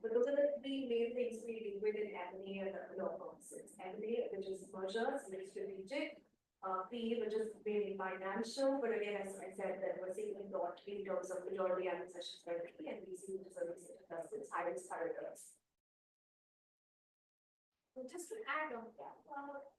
But those are the three main things we deal with in M&A and law firms. It's M&A, which is mergers, which is strategic, PE, which is mainly financial, but again, as I said, that we're seeing a lot in terms of majority acquisitions currently, and VC, which is a research does its highest parameters. So just to add on that,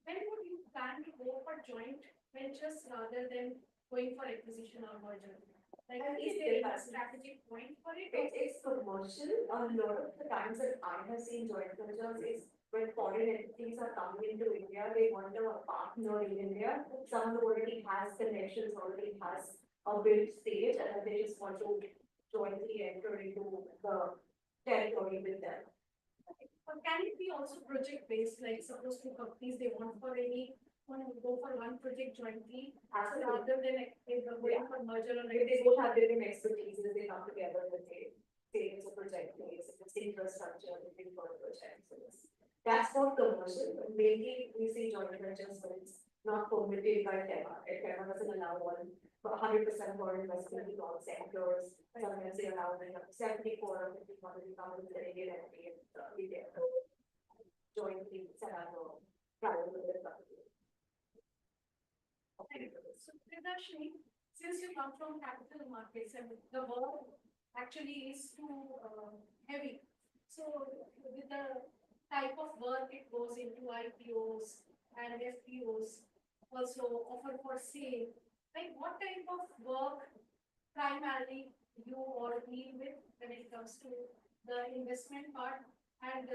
when would you plan to go for joint ventures rather than going for acquisition or merger? Like, is there a strategic point for it? It's commercial. A lot of the times that I have seen joint ventures is when foreign entities are coming into India, they want a partner in India. Someone already has connections, already has a built stage, and then they just want to jointly enter into the territory with them. Or can it be also project based? Like suppose two companies they want to go for one project jointly, so rather than going for merger or like they both have different expertise, they come together and say it's a project base, it's infrastructure, looking for a project. So that's not commercial, but mainly we see joint ventures when it's not permitted by FEMA. If FEMA doesn't allow 100% foreign investment in all sectors, sometimes they allow 74 or 51 to come into the Indian entity and we get jointly set up a private limited company. So, Priyadashini, since you come from capital markets and the work actually is too heavy, so with the type of work it goes into IPOs and FPOs, also offer for sale, like what type of work primarily you all deal with when it comes to the investment part and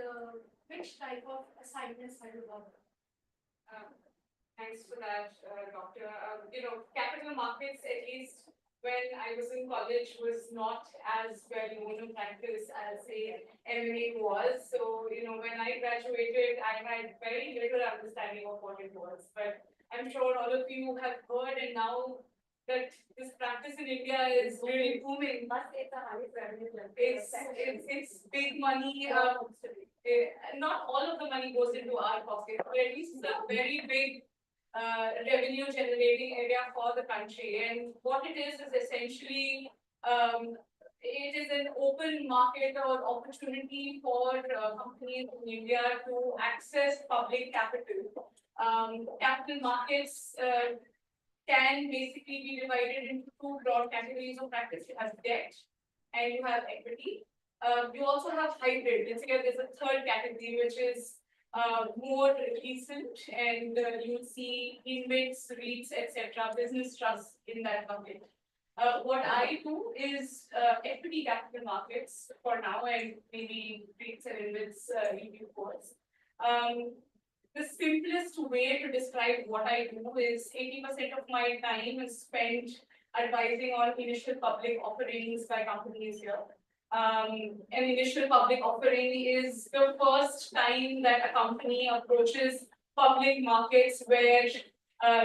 which type of assignments have you worked? Thanks for that, Doctor. Capital markets, at least when I was in college, was not as well known in practice as, say, M&A was. So, when I graduated, I had very little understanding of what it was. But I'm sure all of you have heard, and now that this practice in India is really booming. But it's a highest revenue. It's big money. Not all of the money goes into our pocket, but at least it's a very big revenue generating area for the country. And what it is essentially it is an open market or opportunity for companies in India to access public capital. Capital markets can basically be divided into two broad categories of practice. You have debt and you have equity. You also have hybrid. Let's say there's a third category which is more recent, and you'll see InvITs, REITs, etc., business trusts in that bucket. What I do is equity capital markets for now, and maybe REITs and InvITs in due course. The simplest way to describe what I do is 80% of my time is spent advising on initial public offerings by companies here. An initial public offering is the first time that a company approaches public markets where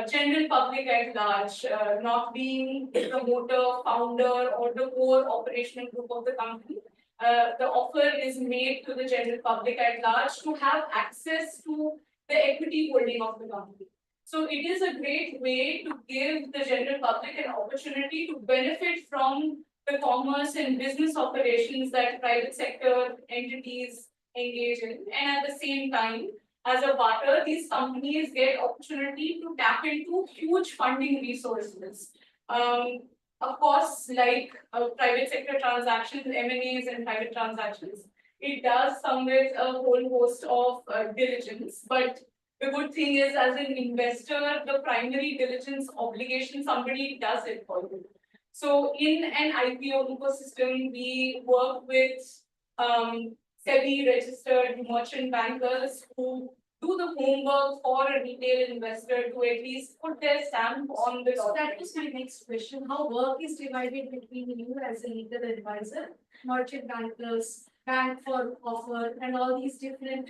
general public at large, not being the promoter, founder, or the core operational group of the company, the offer is made to the general public at large to have access to the equity holding of the company. So it is a great way to give the general public an opportunity to benefit from the commerce and business operations that private sector entities engage in. And at the same time, as a barter, these companies get opportunity to tap into huge funding resources. Of course, like private sector transactions, M&As and private transactions, it does come with a whole host of diligence. But the good thing is, as an investor, the primary diligence obligation, somebody does it for you. So in an IPO ecosystem, we work with SEBI registered merchant bankers who do the homework for a retail investor to at least put their stamp on the So that is my next question. How work is divided between you as a legal advisor, merchant bankers, bank for offer, and all these different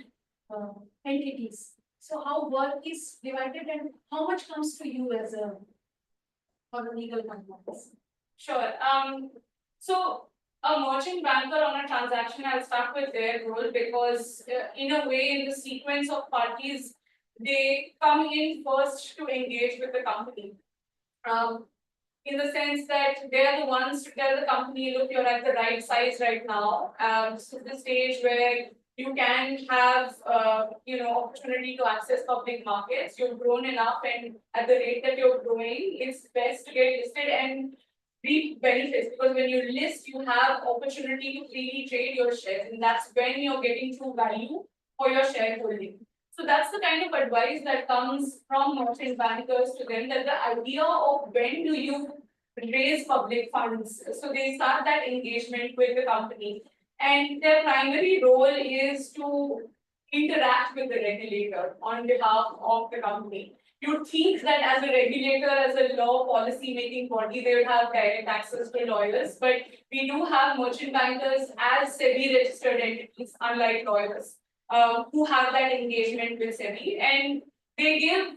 entities. So how work is divided and how much comes to you as a for a legal compliance? Sure. So a merchant banker on a transaction, I'll start with their role because in a way, in the sequence of parties, they come in first to engage with the company. in the sense that they're the ones to tell the company, look, you're at the right size right now. So the stage where you can have, opportunity to access public markets. You've grown enough, and at the rate that you're growing, it's best to get listed and reap benefits, because when you list, you have opportunity to freely trade your shares, and that's when you're getting true value for your shareholding. So that's the kind of advice that comes from merchant bankers to them, that the idea of when do you raise public funds. So they start that engagement with the company. And their primary role is to interact with the regulator on behalf of the company. You'd think that as a regulator, as a law policy making body, they would have direct access to lawyers, but we do have merchant bankers as SEBI registered entities, unlike lawyers, who have that engagement with SEBI, and they give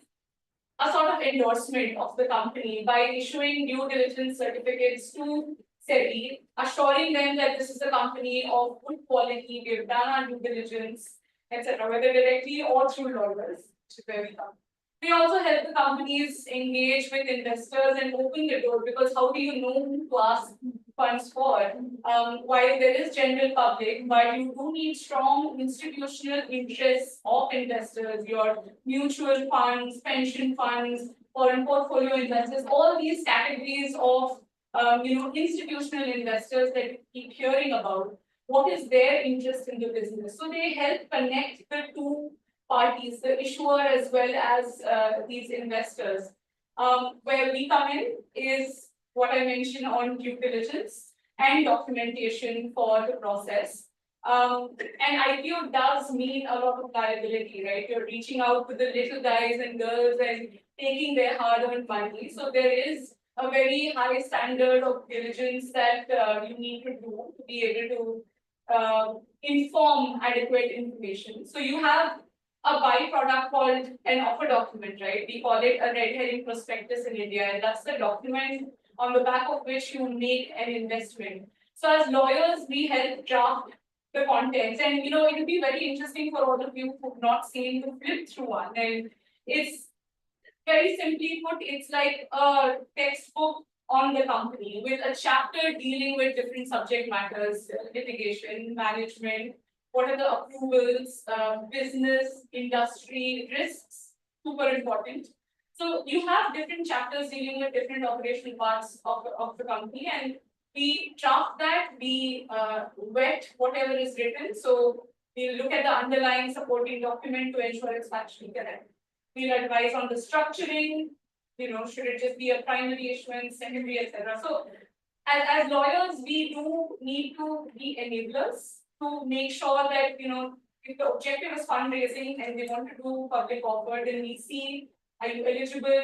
a sort of endorsement of the company by issuing due diligence certificates to SEBI, assuring them that this is a company of good quality, we have done our due diligence, etc., whether directly or through lawyers, which is where we come. We also help the companies engage with investors and open the door, because how do you know who to ask funds for? While there is general public, but you do need strong institutional interests of investors, your mutual funds, pension funds, foreign portfolio investors, all these categories of institutional investors that you keep hearing about. What is their interest in the business? So they help connect the two parties, the issuer as well as these investors. Where we come in is what I mentioned on due diligence and documentation for the process. And IPO does mean a lot of liability, right? You're reaching out to the little guys and girls and taking their hard-earned money. So there is a very high standard of diligence that you need to do to be able to inform adequate information. So you have a byproduct called an offer document, right? We call it a red herring prospectus in India, and that's the document on the back of which you make an investment. So as lawyers, we help draft the contents, and it will be very interesting for all of you who've not seen to flip through one. And it's very simply put, it's like a textbook on the company with a chapter dealing with different subject matters, litigation, management, what are the approvals, business, industry, risks, super important. So you have different chapters dealing with different operational parts of the company, and we draft that, we vet whatever is written. So we look at the underlying supporting document to ensure it's factually correct. We'll advise on the structuring, should it just be a primary issuance, secondary, etc. So as lawyers, we do need to be enablers to make sure that, if the objective is fundraising and we want to do public offer, then we see, are you eligible,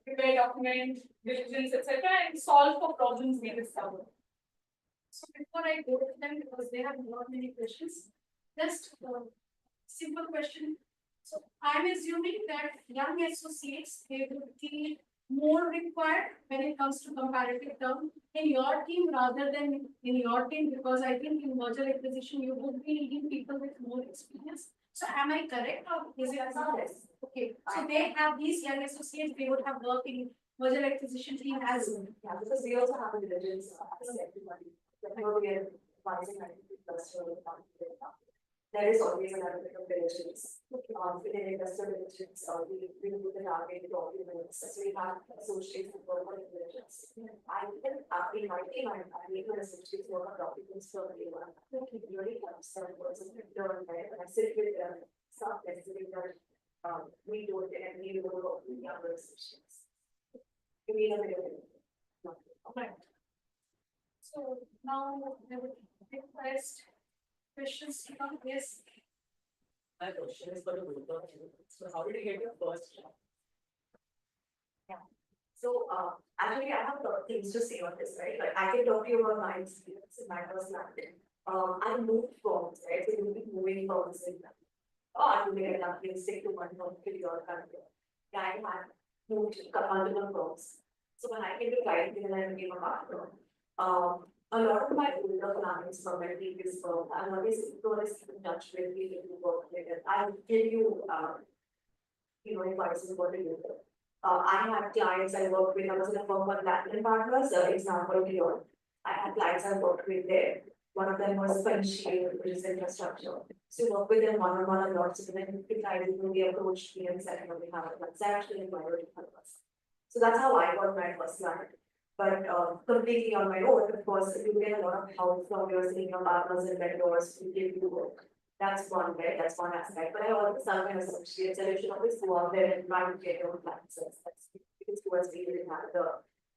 prepare document, diligence, etc., and solve for problems we discover. So before I go to them, because they have not many questions, just a simple question. So I'm assuming that young associates, they would be more required when it comes to comparative term in your team rather than in your team, because I think in merger acquisition, you would be needing people with more experience. So am I correct, or is it? Yes. Okay, so they have these young associates, they would have worked in merger acquisition team as well. Yeah, because we also have a diligence as everybody. Whenever we are advising plus for the company, there is always an element of diligence. Within investor diligence, we do the target documents, so we have associates who work on diligence. I think in my team, I need an associate work on documents for everyone. It really helps some person to learn, right? And I sit with them, start listening, we do it and we do it with the other associates. We need a bit of Right. So now I would request questions to come. Yes. My question is for the group of you. So how did you get your first job? So, actually, I have a lot of things to say on this, right? Like, I can talk to you about my experience in my personality. I moved firms, right? So, you'll be moving firms in that. You may end up being stick to one firm till your country. I had moved multiple firms. So, when I came to client, and I became a partner, a lot of my older clients from my previous firm, I'm always keep in touch with people who work with it. I'll give you, advice on what to do. I had clients I worked with, I was in a firm called Platinum Partners, example here. I had clients I worked with there. One of them was Panchir, which is infrastructure. So work with them one-on-one a lot. So then we tried to be approached me and said, you know, we have a transaction in my us. So that's how I got my first client. But completely on my own, of course, you get a lot of help from your senior partners and mentors who give you work. That's one way, that's one aspect. But I always tell my associates that you should always go out there and try to get your own clients. That's because towards the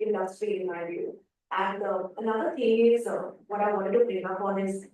industry in my view. And another thing is what I wanted to bring up on is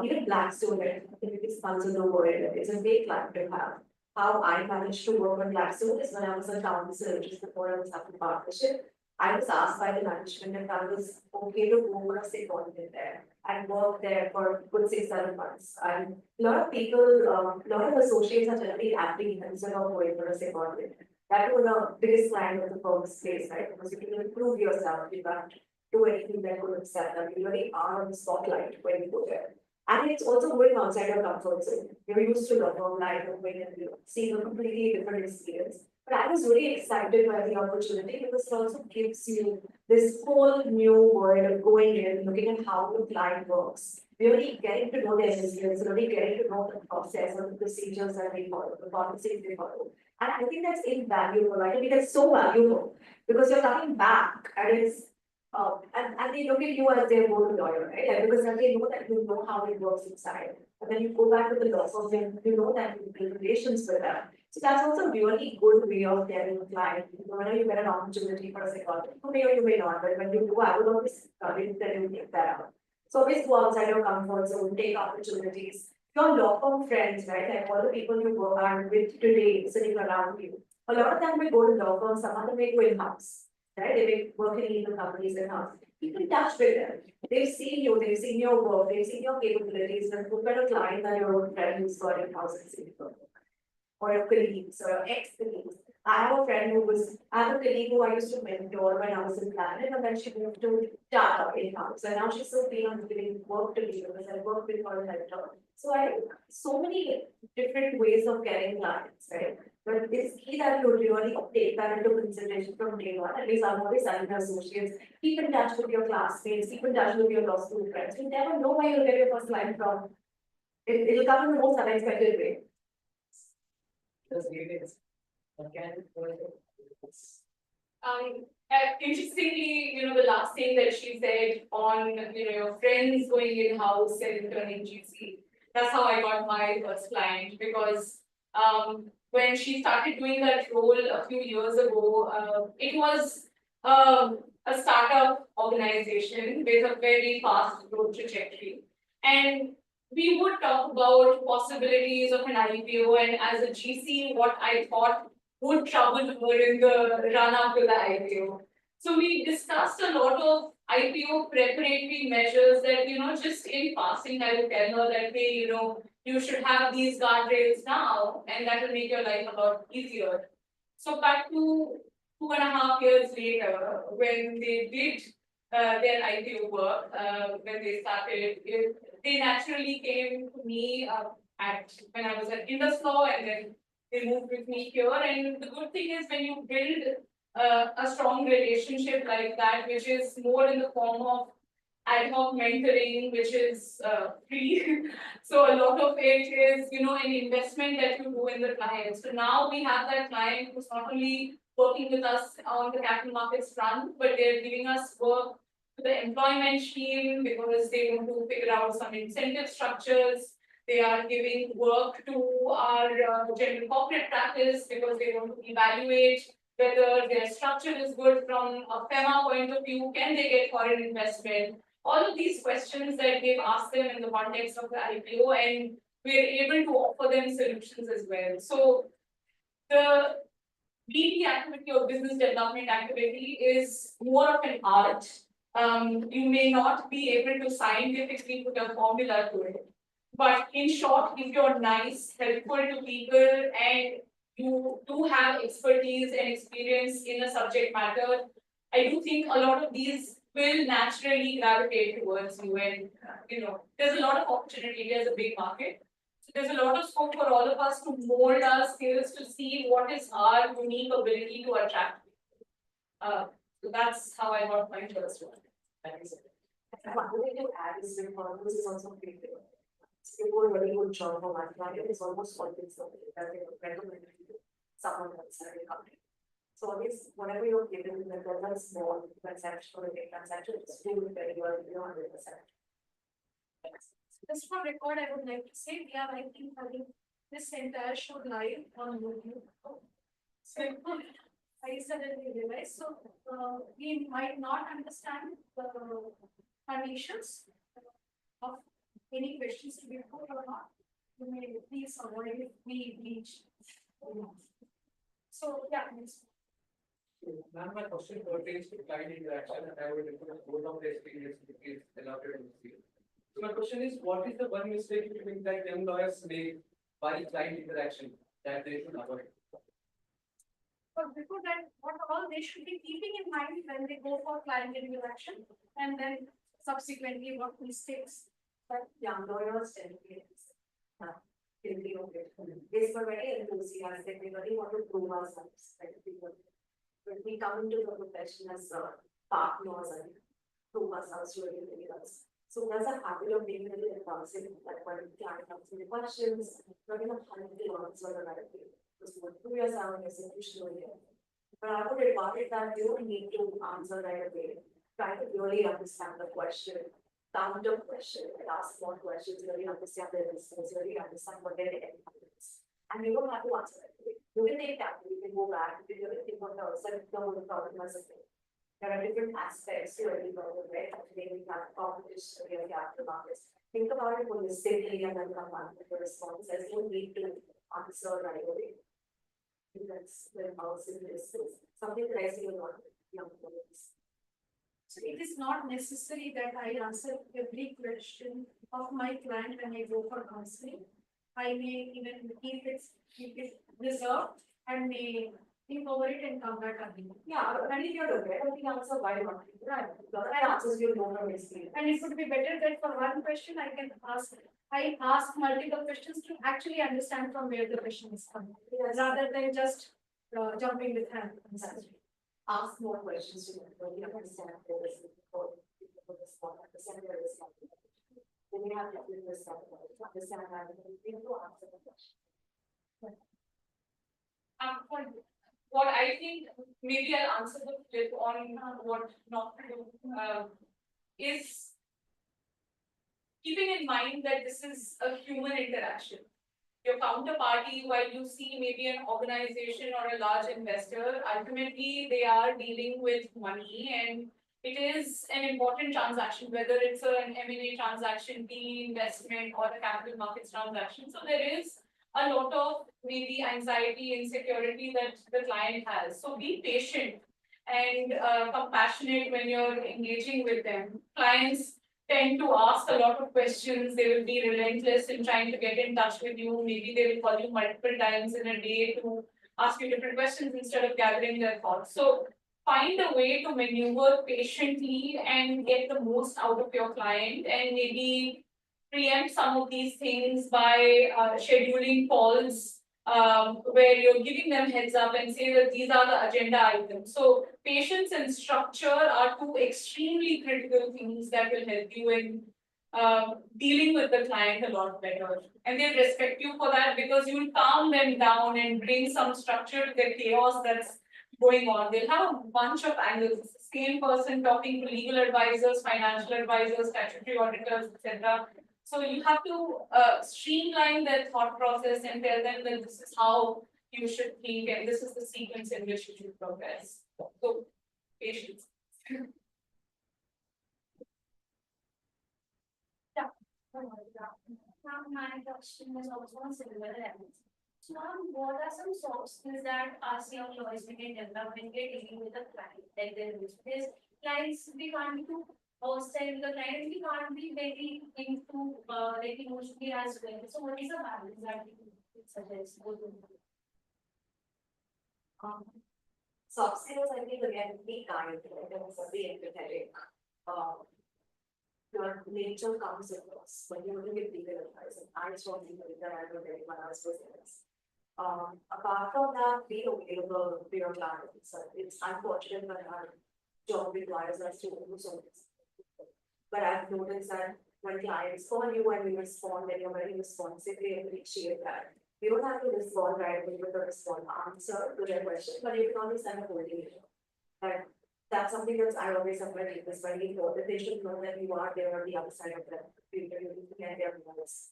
even Blackstone, right? I think it is funds in the world. It's a great client to have. How I managed to work on Blackstone is when I was a counsel, just before I was having partnership. I was asked by the management if I was okay to go for a secondment there and work there for good 6 7 months. And a lot of people, a lot of associates are generally happy instead of going for a secondment. That was the biggest client of the firm's place, right? Because you can improve yourself, you can't do anything that could upset them. You really are on the spotlight when you go there. And it's also going outside your comfort zone. You're used to the firm life and going and seeing a completely different experience. But I was really excited by the opportunity because it also gives you this whole new world of going in, looking at how the client works, really getting to know their business, really getting to know the process or the procedures that they follow, the policies they follow. And I think that's invaluable, right? I mean, that's so valuable because you're coming back and it's and they look at you as their own lawyer, right? Like, because then they know that you know how it works inside. And then you go back to the law firm and you know that you build relations with them. So that's also a really good way of getting a client. Whenever you get an opportunity for a psychologist, you may or you may not, but when you do, I would always encourage that you take that out. So always go outside your comfort zone, take opportunities. Your law firm friends, right? Like all the people you work are with today sitting around you. A lot of them may go to law firms, some of them may go in-house, right? They may work in legal companies in-house. Keep in touch with them. They've seen you, they've seen your work, they've seen your capabilities, and look at a client that your own friend who's got in-house and seen your work. Or your colleagues or your ex-colleagues. I have a friend who was, I have a colleague who I used to mentor when I was in Planet, and then she moved to Tata in-house. And now she's so keen on giving work to me because I work with her and helped her. So so many different ways of getting clients, right? But it's key that you really take that into consideration from day one. At least I'm always telling my associates, keep in touch with your classmates, keep in touch with your law school friends. You never know where you'll get your first client from. It'll come in the most unexpected way. Just give it. Again, Interestingly, the last thing that she said on, your friends going in-house and turning GC, that's how I got my first client because when she started doing that role a few years ago, it was a startup organization with a very fast growth trajectory. And we would talk about possibilities of an IPO, and as a GC, what I thought would trouble her in the run up to the IPO. So we discussed a lot of IPO preparatory measures that, just in passing, I would tell her that, hey, you should have these guardrails now, and that will make your life a lot easier. So back to 2.5 years later, when they did their IPO work, when they started, they naturally came to me when I was at Indus Law, and then they moved with me here. And the good thing is when you build a strong relationship like that, which is more in the form of ad hoc mentoring, which is free. So a lot of it is, an investment that you do in the client. So now we have that client who's not only working with us on the capital markets front, but they're giving us work to the employment team because they want to figure out some incentive structures. They are giving work to our general corporate practice because they want to evaluate whether their structure is good from a FEMA point of view, can they get foreign investment? All of these questions that we've asked them in the context of the IPO, and we're able to offer them solutions as well. So the BD activity or business development activity is more of an art. You may not be able to scientifically put a formula to it. But in short, if you're nice, helpful to people, and you do have expertise and experience in a subject matter, I do think a lot of these will naturally gravitate towards you. And there's a lot of opportunity. There's a big market. So there's a lot of scope for all of us to mold our skills to see what is our unique ability to attract. So that's how I got my first one. One thing to add is that purpose is also big. So you do a very good job for my client, it's almost always something that they recommend to someone else in the company. So always, whatever you're given, whether that's small, transaction or big transaction, just do it very well, 100%. Just for record, I would like to say we are likely having this entire show live on YouTube. So I suddenly realized, so we might not understand the conditions of any questions to be put or not. You may please avoid if we reach. So yeah, it's Ma'am, my question pertains to client interaction and I would request both of the experience to please elaborate on this. So my question is, what is the one mistake you think that young lawyers make while client interaction that they should avoid? but before that, what all they should be keeping in mind when they go for client interaction, and then subsequently what mistakes. But young lawyers tend to be guilty of it. They were very enthusiastic, they really want to prove ourselves, like people. When we come into the profession as partners and prove ourselves to everybody else. So there's a habit of being really impulsive, like when the client comes with questions, we're gonna find the answer the right way. Because what 2 years out is a crucial year. But I would advise that you don't need to answer right away. Try to really understand the question, counter question, and ask more questions, really understand their business, really understand what their end is. And you don't have to answer it. You can take that, you can go back, you can really think of the problem as a thing. There are different aspects to every problem, right? Today we have competition, we have capital markets. Think about it holistically and then come back with the response. There's no need to answer right away. That's the house in this is something that I see a lot of young folks. So it is not necessary that I answer every question of my client when I go for counseling. I may even keep it reserved and may think over it and come back again. Yeah, and if you're aware of the answer, why not? Right, that answers you know from experience. And it would be better that for one question I ask multiple questions to actually understand from where the question is coming, rather than just jumping with answers. Ask more questions to really understand their business before people respond, understand their response. Then you have to understand that you need to answer the question. For what I think, maybe I'll answer the flip on what not to do, is keeping in mind that this is a human interaction. Your counterparty, while you see maybe an organization or a large investor, ultimately they are dealing with money and it is an important transaction, whether it's an M&A transaction, PE investment or a capital markets transaction. So there is a lot of maybe anxiety, insecurity that the client has. So be patient and compassionate when you're engaging with them. Clients tend to ask a lot of questions. They will be relentless in trying to get in touch with you. Maybe they will call you multiple times in a day to ask you different questions instead of gathering their thoughts. So find a way to maneuver patiently and get the most out of your client and maybe preempt some of these things by scheduling calls where you're giving them heads up and say that these are the agenda items. So patience and structure are two extremely critical things that will help you in dealing with the client a lot better. And they respect you for that because you'll calm them down and bring some structure to the chaos that's going on. They'll have a bunch of angles. It's the same person talking to legal advisors, financial advisors, statutory auditors, etc. So you have to streamline their thought process and tell them that this is how you should think and this is the sequence in which you should progress. So patience. Now, my question is also on similar lines. So, what are some soft skills that us young lawyers we can develop when we're dealing with a client? Like there's clients we can't do outside the client, we can't be very into like emotionally as well. So, what is the balance that we suggest? Soft skills, I think again, be kind, right, and be empathetic. but nature comes across when you're looking at legal advice, and I strongly believe that I will get when I was business. Apart from that, being available to your clients, it's unfortunate that our job requires us to do so much. But I've noticed that when clients call you and you respond, and you're very responsive, they appreciate that. You don't have to respond right away with a response answer to their question, but you can always send a whole email. And that's something that I always have my is very important. They should know that you are there on the other side of them. You can their voice.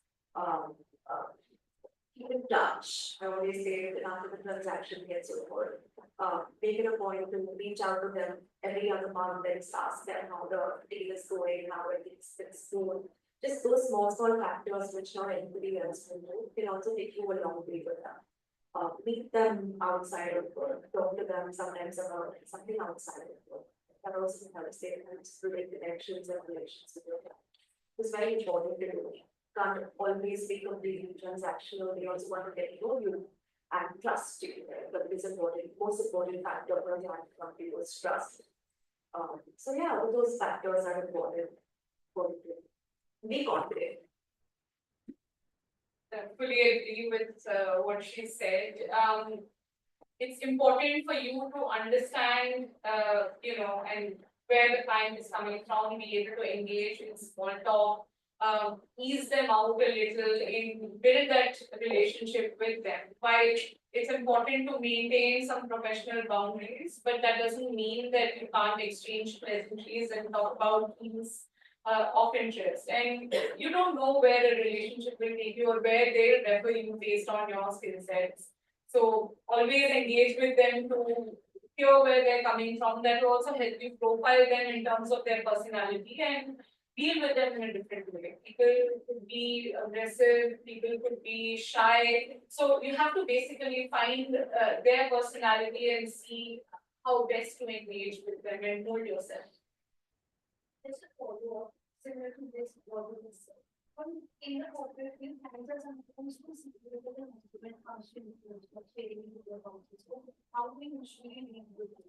Keep in touch. I always say that after the transaction gets over, make it a point to reach out to them every other month and ask them how the deal is going, how it's going. Just those small factors which not anybody else will do can also take you a long way with them. Meet them outside of work, talk to them sometimes about something outside of work. That also helps to make connections and relations with your client. It's very important to do. Can't always be completely transactional. They also want to get to know you and trust you. Right? But it's important, most important factor for a client to come to you is trust. So yeah, all those factors are important. Be confident. Fully agree with what she said. It's important for you to understand, and where the client is coming from, be able to engage in small talk, ease them out a little, in build that relationship with them. While it's important to maintain some professional boundaries, but that doesn't mean that you can't exchange pleasantries and talk about things of interest. And you don't know where a relationship will take you or where they'll refer you based on your skill sets. So always engage with them to hear where they're coming from. That will also help you profile them in terms of their personality and deal with them in a different way. People could be aggressive, people could be shy. So you have to basically find their personality and see how best to engage with them and mold yourself. Just a follow-up, similar to this, what you said. In the corporate, we handle sometimes to significant management function, trading to the council. So how do we usually deal with it?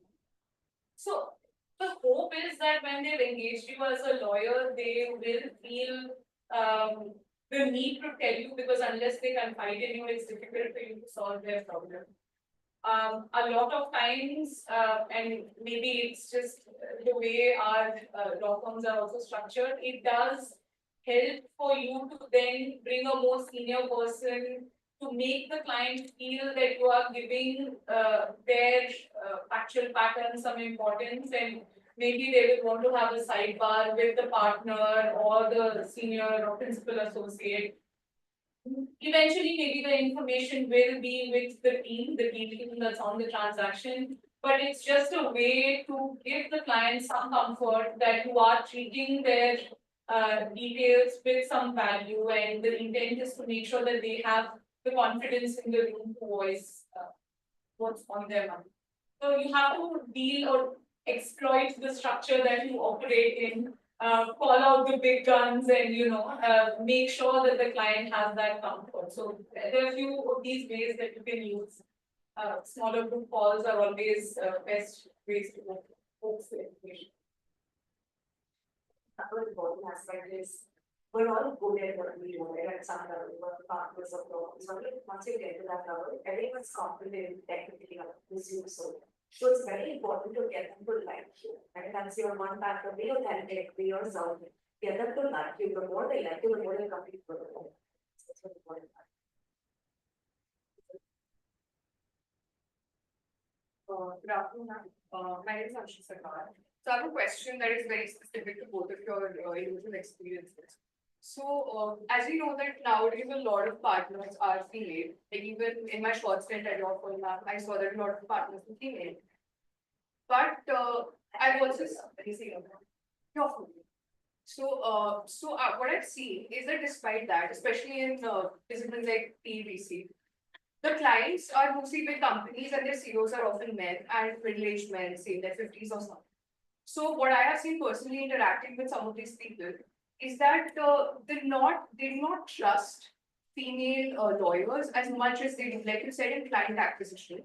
So the hope is that when they've engaged you as a lawyer, they will feel the need to tell you, because unless they confide in you, it's difficult for you to solve their problem. A lot of times, and maybe it's just the way our law firms are also structured, it does help for you to then bring a more senior person to make the client feel that you are giving their factual pattern some importance, and maybe they will want to have a sidebar with the partner or the senior or principal associate. Eventually, maybe the information will be with the team that's on the transaction, but it's just a way to give the client some comfort that you are treating their details with some value, and the intent is to make sure that they have the confidence in the room to voice what's on their mind. So you have to deal or exploit the structure that you operate in, call out the big guns, and make sure that the client has that comfort. So there are a few of these ways that you can use. Smaller group calls are always best ways to focus the information. Another important aspect is we're all good at what we do, right? At some level, we're partners of law. So once you get to that level, everyone's competent technically on this you so. So it's very important to get them to like you. And that's your one factor, be authentic, be yourself. Get them to like you. The more they like you, the more they compete for the more. That's what important. Good afternoon, ma'am. My name is Anshul Sarkar. So I have a question that is very specific to both of your individual experiences. So as we know that nowadays a lot of partners are female. Like even in my short stint at your firm, ma'am, I saw that a lot of partners were female. But I've also your firm. So what I've seen is that despite that, especially in disciplines like PVC, the clients are mostly big companies and their CEOs are often men and middle-aged men, say in their 50s or something. So what I have seen personally interacting with some of these people is that they do not trust female lawyers as much as they do. Like you said in client acquisition,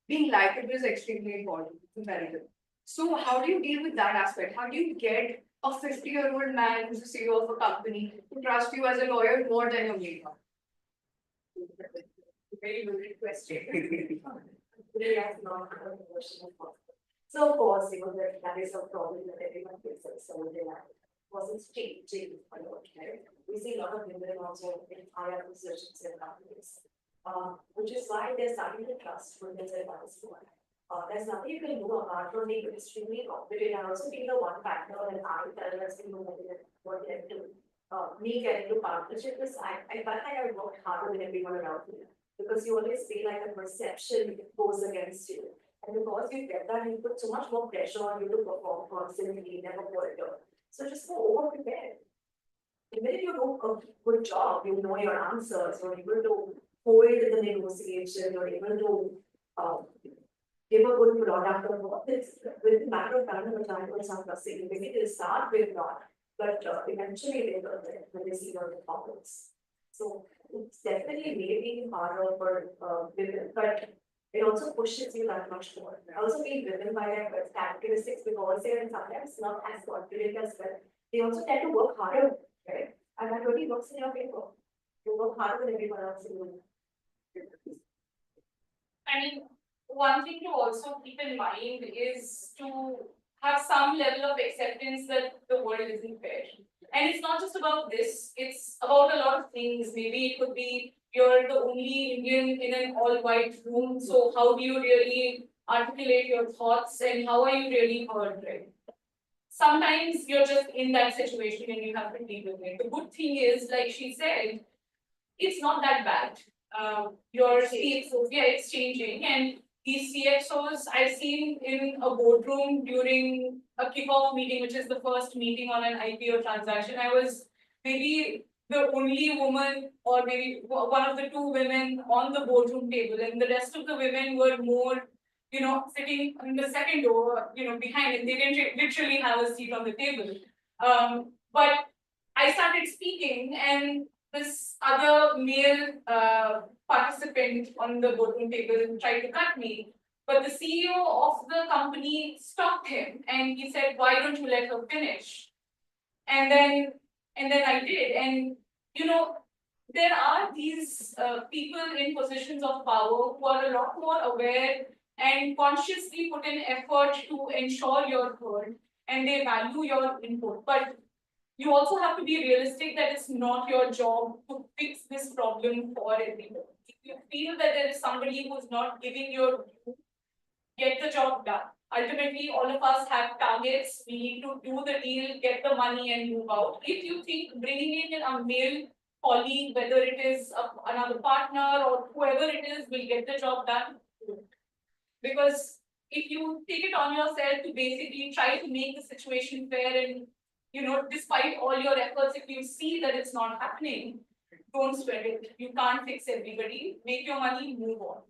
being likable is extremely important. Very good. So how do you deal with that aspect? How do you get a 50-year-old man who's the CEO of a company to trust you as a lawyer more than your maid? Very loaded question. Really has not a version of possible. So of course, that is a problem that everyone faces, so they are wasn't changing a lot, right? We see a lot of women also in higher positions in companies. Which is why they're starting to trust women and others more. There's nothing you can do apart from being extremely confident and also being the one factor that I tell us to know what they have to me getting to partnership is I felt like I worked harder than everyone around me. Because you always feel like a perception goes against you. And because you get that, you put so much more pressure on you to perform constantly, never falter. So just go over prepared. Even if you do a good job, you know your answers, you're able to hold the negotiation, you're able to give a good product or what, it's with a matter of time, the time will start significant, it'll start with not, but eventually they will when they see your performance. So it's definitely maybe harder for women, but it also pushes you that much more. Also being driven by their characteristics because they are sometimes not as confident as well. They also tend to work harder, right? And that really works in your favor. You work harder than everyone else in the room. I mean, one thing to also keep in mind is to have some level of acceptance that the world isn't fair. And it's not just about this, it's about a lot of things. Maybe it could be you're the only Indian in an all-white room, so how do you really articulate your thoughts and how are you really heard, right? Sometimes you're just in that situation and you have to deal with it. The good thing is, like she said, it's not that bad. Your CXOs, yeah, it's changing. And these CXOs I've seen in a boardroom during a kickoff meeting, which is the first meeting on an IPO transaction. I was maybe the only woman, or maybe one of the two women on the boardroom table, and the rest of the women were more, sitting in the second row, behind, and they didn't literally have a seat on the table. But I started speaking, and this other male participant on the boardroom table tried to cut me. But the CEO of the company stopped him and he said, "Why don't you let her finish?" And then I did. And there are these people in positions of power who are a lot more aware and consciously put in effort to ensure you're heard and they value your input. But you also have to be realistic that it's not your job to fix this problem for everyone. If you feel that there is somebody who's not giving your view, get the job done. Ultimately, all of us have targets. We need to do the deal, get the money, and move out. If you think bringing in a male colleague, whether it is another partner or whoever it is, will get the job done, because if you take it on yourself to basically try to make the situation fair and despite all your efforts, if you see that it's not happening, don't sweat it. You can't fix everybody. Make your money, move on.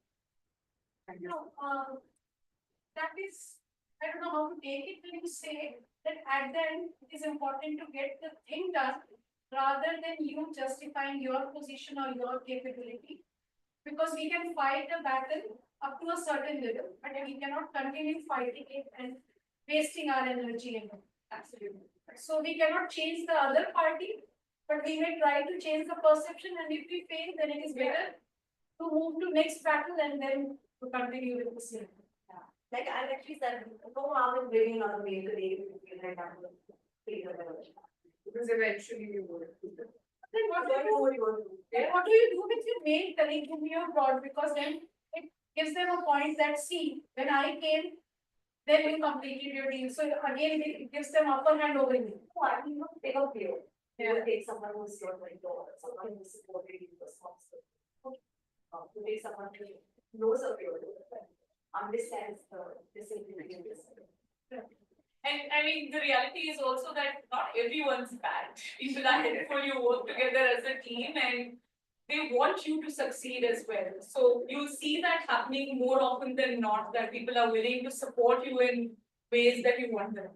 That is, I don't know how to take it when you say that at the end it is important to get the thing done rather than you justifying your position or your capability. Because we can fight a battle up to a certain level, but we cannot continue fighting it and wasting our energy in it. Absolutely. So we cannot change the other party, but we may try to change the perception, and if we fail, then it is better to move to next battle and then to continue with the same. Like I actually said, no harm in bringing another male colleague if you feel like that will feel the Because eventually you would. Then what do you do with your male colleague whom you have brought? Because then it gives them a point that, see, when I came, then you completed your deal. So again, it gives them upper hand over you. No, I mean, not take a view. You will take someone who's your mentor, someone who's supporting you, responsible. To take someone who knows of your understands the disability. And I mean, the reality is also that not everyone's bad. People are helpful, you work together as a team and they want you to succeed as well. So you'll see that happening more often than not, that people are willing to support you in ways that you want them.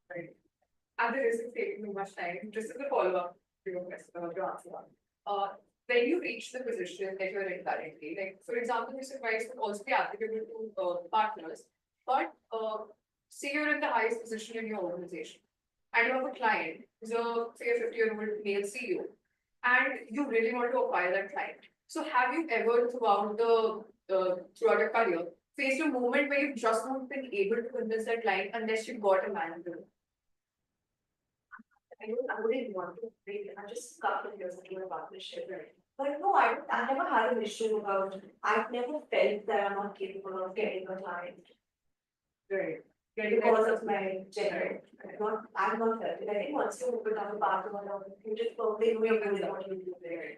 Right. At the risk of taking too much time, just as a follow-up to your question, to answer one. When you reach the position that you're in currently, like for example, this advice would also be applicable to partners, but say you're in the highest position in your organization and you have a client who's a say a 50-year-old male CEO, and you really want to acquire that client. So have you ever throughout your career faced a moment where you've just not been able to convince that client unless you got a manager? I wouldn't want to break, I just couple of years into a partnership. Right. But no, I never had an issue about, I've never felt that I'm not capable of getting a client. Right. Because of my gender. I've not felt it. I think once you become a part of it, you just probably know you're good at what you do there.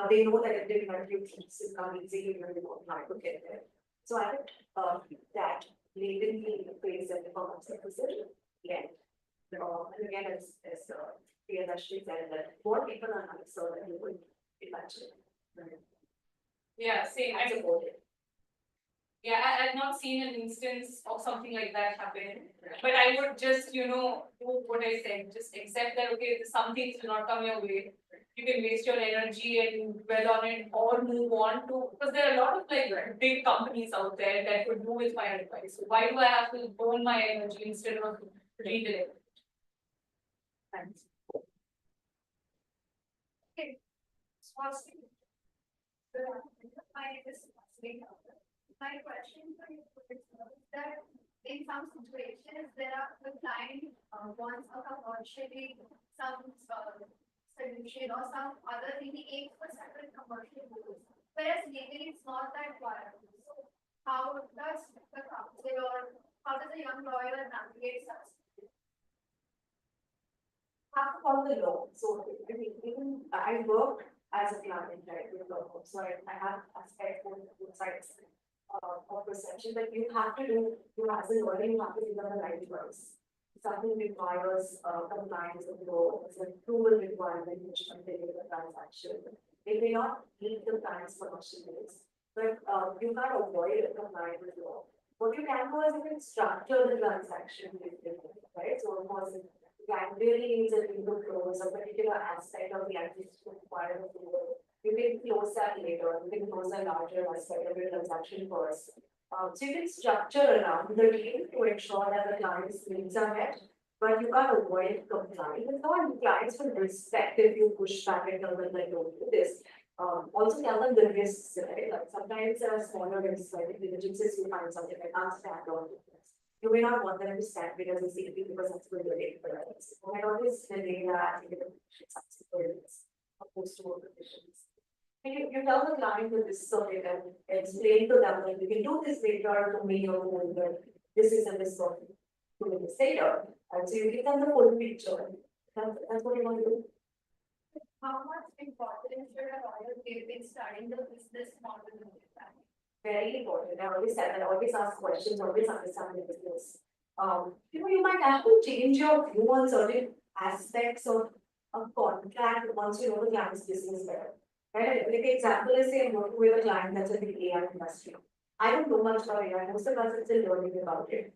They know that if they have few things is not easy, you really won't try to get there. So I think that latently plays a performance deficit. Yeah. And again, as Priyadashri said, that more people are underserved than you would imagine. Right. Yeah, same. I support it. Yeah, I've not seen an instance of something like that happen. But I would just, do what I said, just accept that, okay, some things will not come your way. You can waste your energy and dwell on it or move on to, because there are a lot of like big companies out there that would do with my advice. So why do I have to burn my energy instead of reading it? Thanks. Okay. Swasti. My name is Swasti. My question for you is that in some situations there are the client wants a commercially some solution or some other thing aims for separate commercial goals, whereas legally it's not that viable. So how does the counsel or how does a young lawyer navigate such? Have to follow the law. So I mean, even I work as a client, right, with law, so I have aspect of both sides of perception, but you have to do, you as a lawyer, you have to give them the right advice. Something requires compliance with law, it's an approval requirement which can take the transaction. They may not meet the client's commercial needs, but you can't avoid complying with law. What you can do is you can structure the transaction differently, right? So of course, client really needs a legal close, a particular aspect of the acquisition required of the law. You can close that later, you can close a larger aspect of your transaction first. So you can structure around the deal to ensure that the client's needs are met, but you can't avoid complying with law, and clients will respect if you push back and tell them like, don't do this. Also tell them the risks, right? Like sometimes there are smaller risks, like diligences, you find something I can't stand on. You may not want them to stand because it's safety, because it's good related for others. You might always delay that, opposed to conditions. You tell the client that this is okay, and explain to them that you can do this later to me or whatever. This is a risk of doing this later. And so you give them the full picture. That's what you want to do. How much importance should a lawyer give in starting the business model in the family? Very important. I always said that, I always ask questions, always understand the business. You might have to change your view on certain aspects of a contract once you know the client's business better. Right? Like example is say I'm working with a client that's in the AI industry. I don't know much about AI, most of us are still learning about it.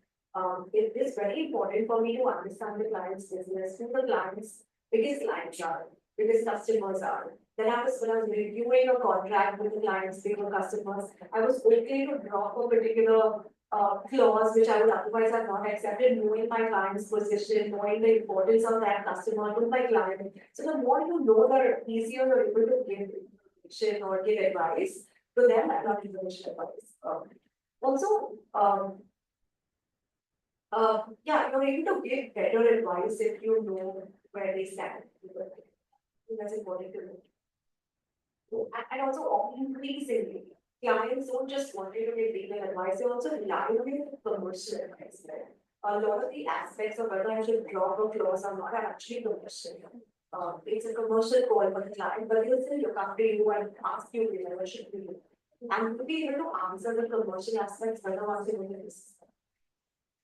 It is very important for me to understand the client's business, who the client's biggest clients are, biggest customers are. Then I was reviewing a contract with the client's bigger customers, I was okay to drop a particular clause which I would otherwise have not accepted, knowing my client's position, knowing the importance of that customer to my client. So the more you know, the easier you're able to give information or give advice to them and not information advice. Also, yeah, you're able to give better advice if you know where they stand. I think that's important to know. And also increasingly, clients don't just want you to give legal advice, they also rely on you for commercial advice, right? A lot of the aspects of whether I should drop a clause or not are actually commercial. It's a commercial call for the client, but they'll still look after you and ask you whatever should be done. And to be able to answer the commercial aspects better once you know this.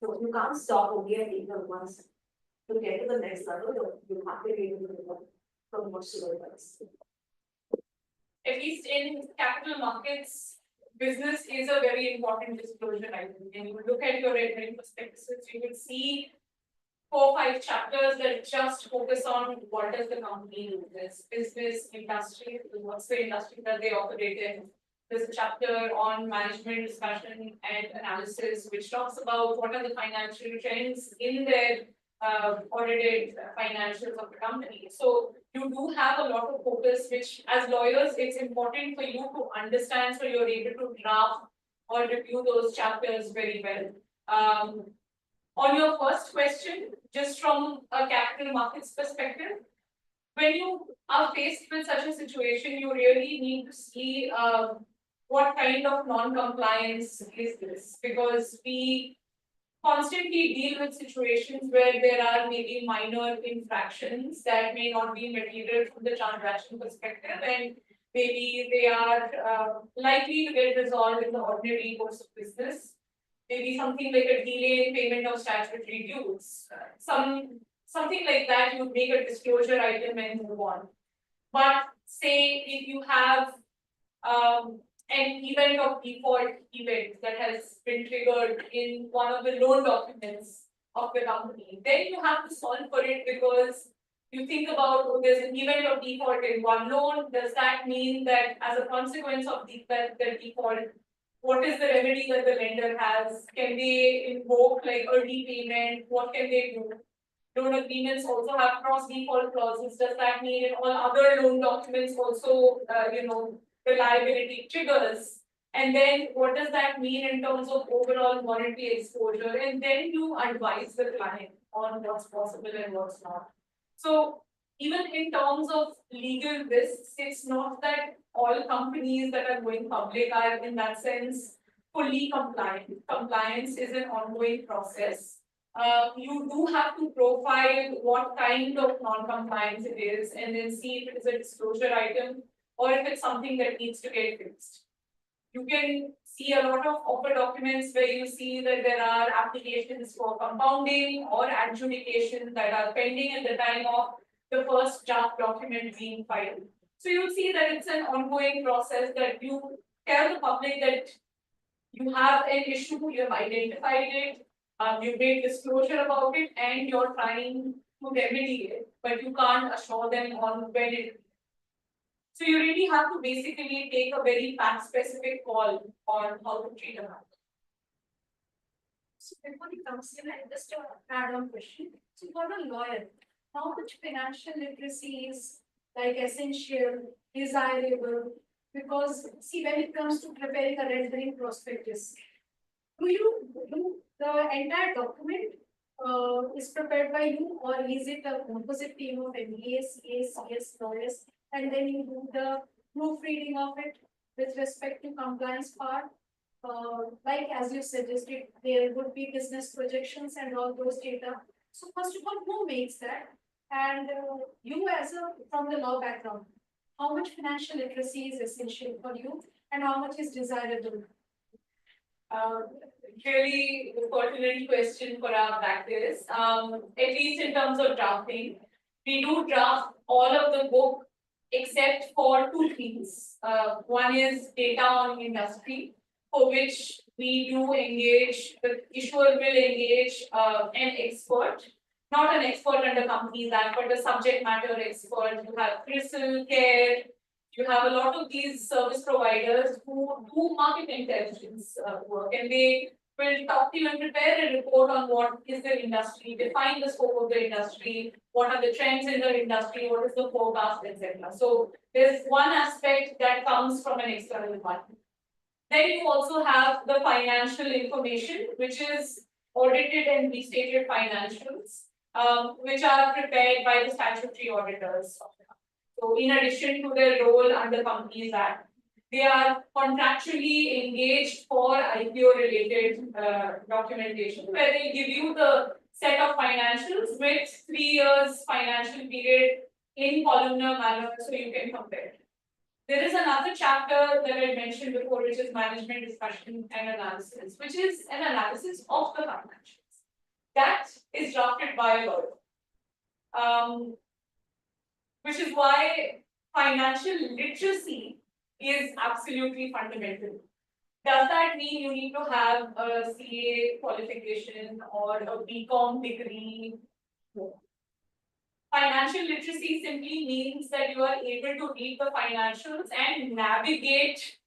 So you can't stop only at legal once. To get to the next level, you have to be able to do commercial advice. At least in capital markets, business is a very important disclosure item. And you look at your regulatory prospectuses, you will see 4-5 chapters that just focus on what does the company do, this business, industry, what's the industry that they operate in. There's a chapter on management discussion and analysis, which talks about what are the financial trends in their audited financials of the company. So you do have a lot of focus, which as lawyers, it's important for you to understand, so you're able to draft or review those chapters very well. On your first question, just from a capital markets perspective, when you are faced with such a situation, you really need to see what kind of non-compliance is this, because we constantly deal with situations where there are maybe minor infractions that may not be material from the transaction perspective, and maybe they are likely to get resolved in the ordinary course of business. Maybe something like a delay in payment of statutory dues, something like that. You make a disclosure item and move on. But say if you have an event of default event that has been triggered in one of the loan documents of the company, then you have to solve for it, because you think about, oh, there's an event of default in one loan. Does that mean that as a consequence of the default, what is the remedy that the lender has? Can they invoke like a repayment? What can they do? Loan agreements also have cross default clauses. Does that mean in all other loan documents also, the liability triggers? And then what does that mean in terms of overall monetary exposure? And then you advise the client on what's possible and what's not. So even in terms of legal risks, it's not that all companies that are going public are in that sense fully compliant. Compliance is an ongoing process. You do have to profile what kind of non-compliance it is, and then see if it is a disclosure item or if it's something that needs to get fixed. You can see a lot of offer documents where you see that there are applications for compounding or adjudication that are pending at the time of the first draft document being filed. So you'll see that it's an ongoing process, that you tell the public that you have an issue, you have identified it, you made disclosure about it, and you're trying to remedy it, but you can't assure them on when it. So you really have to basically take a very fact-specific call on how to treat a matter. So before he comes in, I just add-on question. So for a lawyer, how much financial literacy is like essential, desirable? Because see, when it comes to preparing a rendering prospectus, do the entire document is prepared by you, or is it a composite team of MBAs, CAs, CS, lawyers, and then you do the proofreading of it with respect to compliance part? Like as you suggested, there would be business projections and all those data. So first of all, who makes that? And you as a from the law background, how much financial literacy is essential for you, and how much is desirable? Really pertinent question for our practice. At least in terms of drafting, we do draft all of the book except for two things. One is data on industry, for which we do engage, the issuer will engage an expert, not an expert under Companies Act, but a subject matter expert. You have CRISIL, CARE, you have a lot of these service providers who do market intelligence work, and they will talk to you and prepare a report on what is the industry, define the scope of the industry, what are the trends in the industry, what is the forecast, etc. So there's one aspect that comes from an external party. Then you also have the financial information, which is audited and restated financials, which are prepared by the statutory auditors. So in addition to their role under Companies Act, they are contractually engaged for IPO related documentation, where they give you the set of financials with 3 years financial period in columnar manner, so you can compare. There is another chapter that I mentioned before, which is management discussion and analysis, which is an analysis of the financials. That is drafted by a lawyer. Which is why financial literacy is absolutely fundamental. Does that mean you need to have a CA qualification or a BCom degree? No. Financial literacy simply means that you are able to read the financials and navigate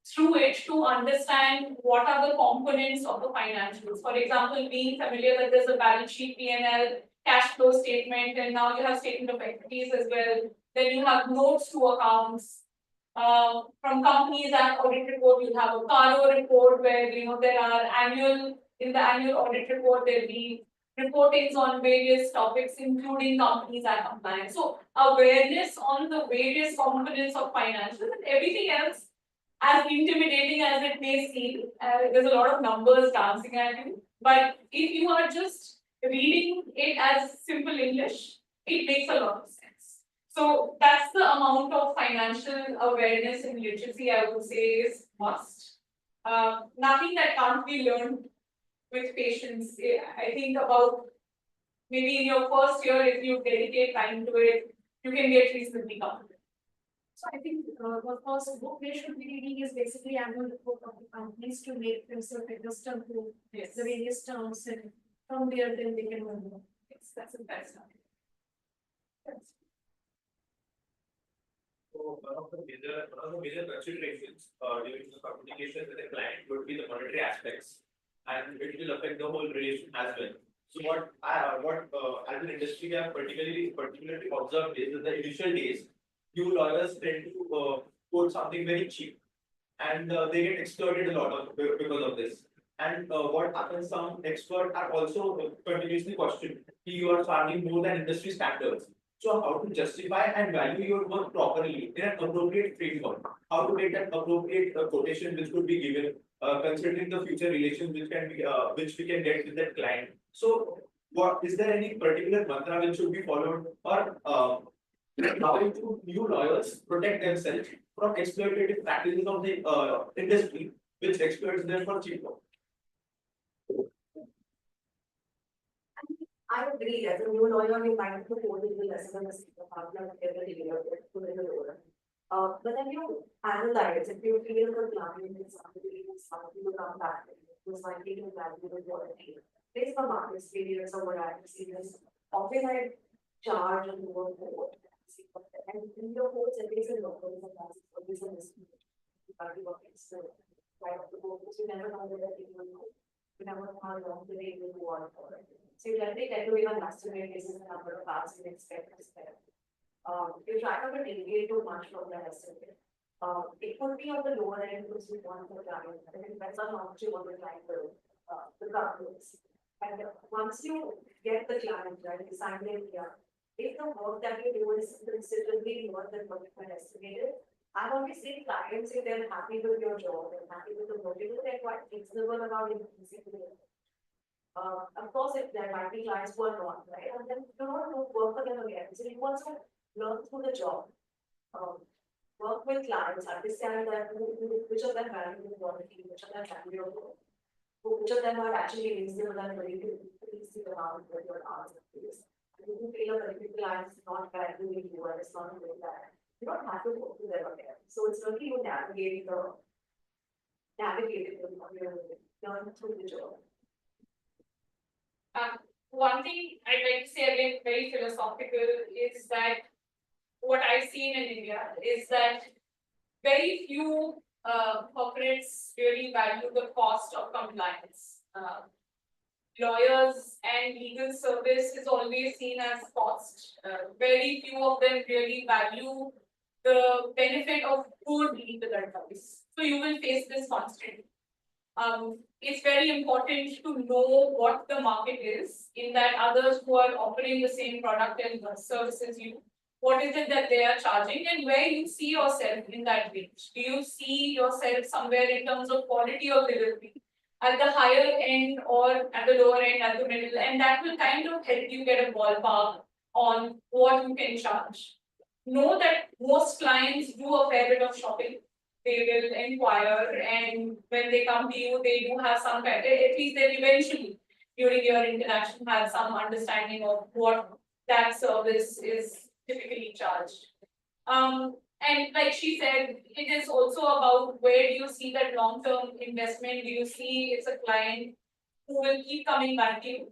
through it to understand what are the components of the financials. For example, being familiar that there's a balance sheet, P&L, cash flow statement, and now you have statement of equities as well. Then you have notes to accounts. From companies and audit report, you have a Caro report where there are in the annual audit report there'll be reportings on various topics, including companies and compliance. So awareness on the various components of financials and everything else, as intimidating as it may seem, there's a lot of numbers dancing at you. But if you are just reading it as simple English, it makes a lot of sense. So that's the amount of financial awareness and literacy I would say is must. Nothing that can't be learned with patience. I think about maybe in your first year, if you dedicate time to it, you can get reasonably comfortable. So I think the first book they should be reading is basically annual report of the companies to make themselves accustomed to Yes. the various terms, and from there then they can learn more. Yes, that's the best. So one of the major considerations during the communication with the client would be the monetary aspects, and it will affect the whole relation as well. So what as an industry we have particularly observed is in the initial days, you lawyers tend to quote something very cheap, and they get exploited a lot because of this. And what happens? Some experts are also continuously questioned. You are charging more than industry standards. So how to justify and value your work properly in an appropriate framework? How to get an appropriate quotation which could be given, considering the future relations which we can get with that client. So, what is there any particular mantra which should be followed, or how do new lawyers protect themselves from exploitative practices of the industry, which exploits them for cheap work? I agree, as a new lawyer, you might have to hold it with less than a single partner every day of it, put in the lawyer. But then you analyze, if you feel the client is somebody who's somebody to come back, who's likely to value the quality, based on market experience or what I've experienced, often I charge and do a quote. And in your quotes, at least in local, and that's always a mistake. You can't be working so right off the boat, because you never know whether people know. You never know how long the day will go on for. So you generally tend to even estimate basis the number of hours you expect to spend. You try not to deviate too much from the estimate. It could be on the lower end because you want the client, and it depends on how much you want the client to the companies. And once you get the client, right, you sign it here. If the work that you do is considerably more than what you had estimated, I've always seen clients say they're happy with your job and happy with the work you do, they're quite reasonable about increasing the of course, if there might be clients who are not, right, and then you don't want to work for them again. So you also learn through the job. Work with clients, understand that which of them value the quality, which of them value your work, which of them are actually reasonable and ready to increase the amount of your hours of use. If you feel a particular client is not valuing you or it's not doing that, you don't have to work with them again. So it's really you navigating the learn through the job. One thing I'd like to say again, very philosophical, is that what I've seen in India is that very few corporates really value the cost of compliance. Lawyers and legal service is always seen as cost. Very few of them really value the benefit of good legal advice. So you will face this constantly. It's very important to know what the market is, in that others who are offering the same product and services you, what is it that they are charging, and where you see yourself in that range. Do you see yourself somewhere in terms of quality of delivery at the higher end or at the lower end, at the middle? And that will kind of help you get a ballpark on what you can charge. Know that most clients do a fair bit of shopping. They will inquire, and when they come to you, they do have some kind, at least they eventually during your interaction have some understanding of what that service is typically charged. And like she said, it is also about where do you see that long-term investment? Do you see it's a client who will keep coming back to you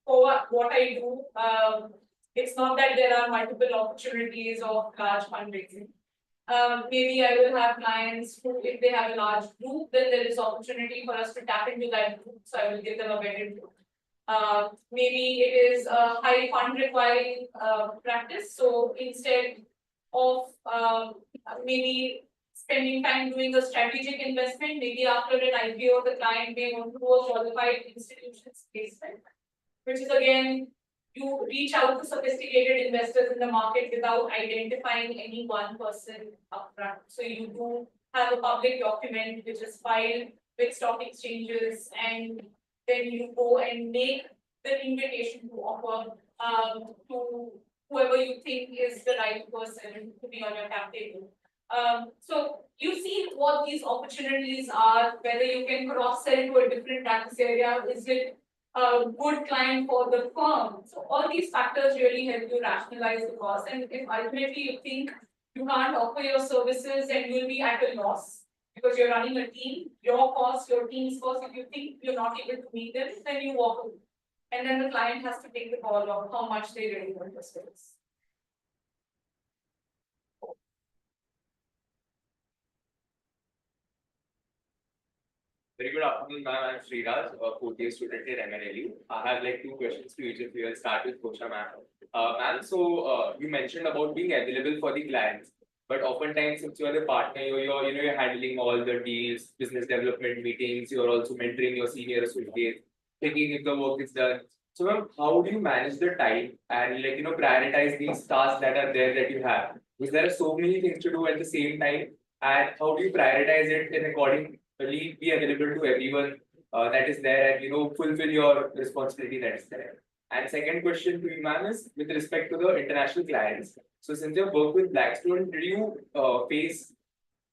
for what I do? It's not that there are multiple opportunities of large fundraising. Maybe I will have clients who, if they have a large group, then there is opportunity for us to tap into that group. So I will give them a better group. Maybe it is a high fund requiring practice. So instead of maybe spending time doing a strategic investment, maybe after an IPO, the client may want to do a qualified institutions placement, which is again, you reach out to sophisticated investors in the market without identifying any one person upfront. So you do have a public document which is filed with stock exchanges, and then you go and make the invitation to offer to whoever you think is the right person to be on your cap table. So you see what these opportunities are, whether you can cross sell to a different practice area, is it a good client for the firm? So all these factors really help you rationalize the cost. And if ultimately you think you can't offer your services and you'll be at a loss because you're running a team, your cost, your team's cost, if you think you're not able to meet them, then you walk away. And then the client has to take the call of how much they really want your service. Very good afternoon, ma'am. I'm Sriraj, a fourth year student in MNLU. I have like two questions to each of you. I'll start with Kosha, ma'am. Ma'am, so you mentioned about being available for the clients, but oftentimes since you are the partner, you're handling all the deals, business development meetings. You're also mentoring your senior associates, checking if the work is done. So, ma'am, how do you manage the time and prioritize these tasks that are there that you have? Because there are so many things to do at the same time, and how do you prioritize it in according be available to everyone that is there and fulfill your responsibility that is there. And second question to you, ma'am, is with respect to the international clients. So since you work with Blackstone, did you face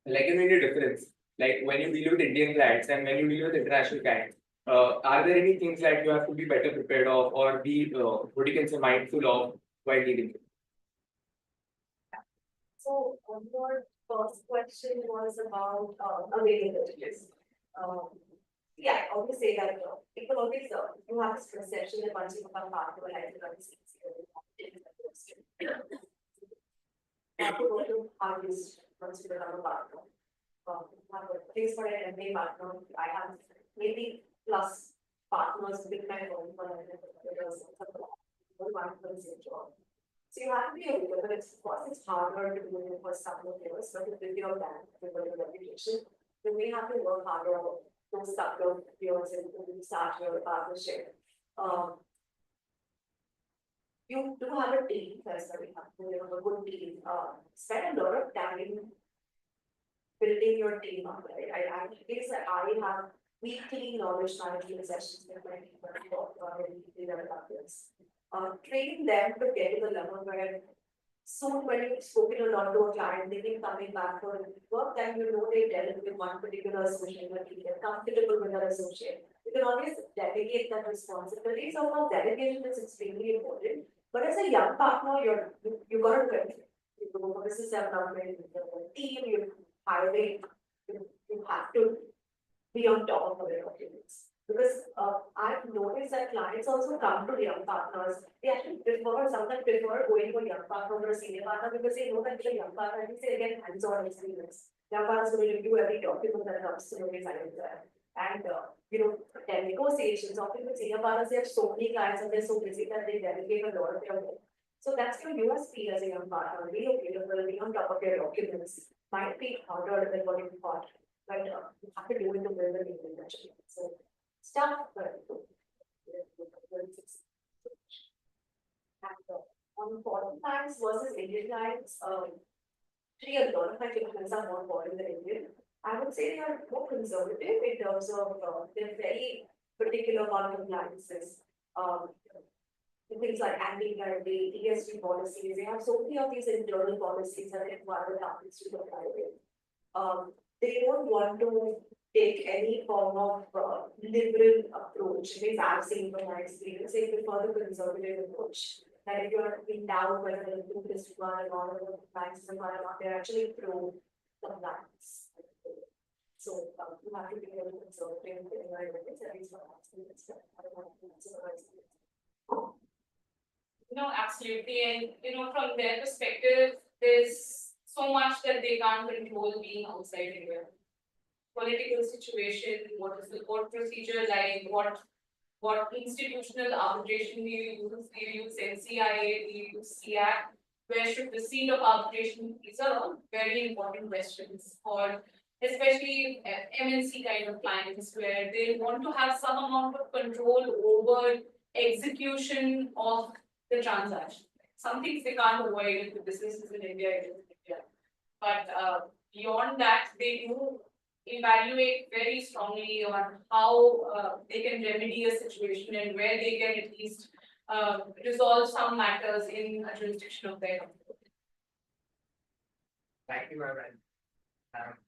like any difference, like when you deal with Indian clients and when you deal with international clients? Are there any things that you have to be better prepared of or be what you can say mindful of while dealing with? So on your first question was about availability. Yeah, I always say that people always you have this perception that once you become part of a life, it's easier. You have to go to hardest once you become a partner. Have a place for an MBA partner. I have maybe plus partners with my own because one person job. So you have to be available. It's of course it's harder to do in the first couple of years, but if you build that, you build a reputation, then we have to work harder on those couple of years and start your partnership. You do have a team, that's what we have to have a good team. Spend a lot of time building your team up, right? I think that I have weekly knowledge management sessions with my team weekly developers. Training them to get to the level where soon when you've spoken a lot to a client, they keep coming back for work, then you know they dealt with one particular associate, they're comfortable with their associate. You can always delegate that responsibility. So now delegation is extremely important. But as a young partner, you got to do everything. You go for business development, you have a team, you hiring, you have to be on top of your documents. Because I've noticed that clients also come to young partners. They actually sometimes prefer going to a young partner or a senior partner because they know that the young partner, they get hands-on experience. Young partners will review every document that comes to the signing there. And their negotiations, often with senior partners, they have so many clients and they're so busy that they delegate a lot of their work. So that's your USP as a young partner. Be available, be on top of your documents. Might be harder than what you thought, but you have to do it to build a new industry. So stuff, but on foreign clients versus Indian clients, actually a lot of my clients are more foreign than Indian. I would say they are more conservative in terms of they're very particular on compliances. Things like anti-guarantee, ESG policies, they have so many of these internal policies that require the companies to comply with. They don't want to take any form of liberal approach. Means I've seen from my experience, they prefer the conservative approach. That if you're in doubt whether the group is required or the compliance is required or not, they're actually pro compliance. So you have to be very conservative in your evidence, at least for No, absolutely. And from their perspective, there's so much that they can't control being outside India. Political situation, what is the court procedure like, what what institutional arbitration we use NCIA, we use CAC, where should the seat of arbitration, these are all very important questions for especially MNC kind of clients where they want to have some amount of control over execution of the transaction. Some things they can't avoid if the business is in India, it is in India. But beyond that, they do evaluate very strongly on how they can remedy a situation and where they can at least resolve some matters in a jurisdiction of their own. Thank you, ma'am.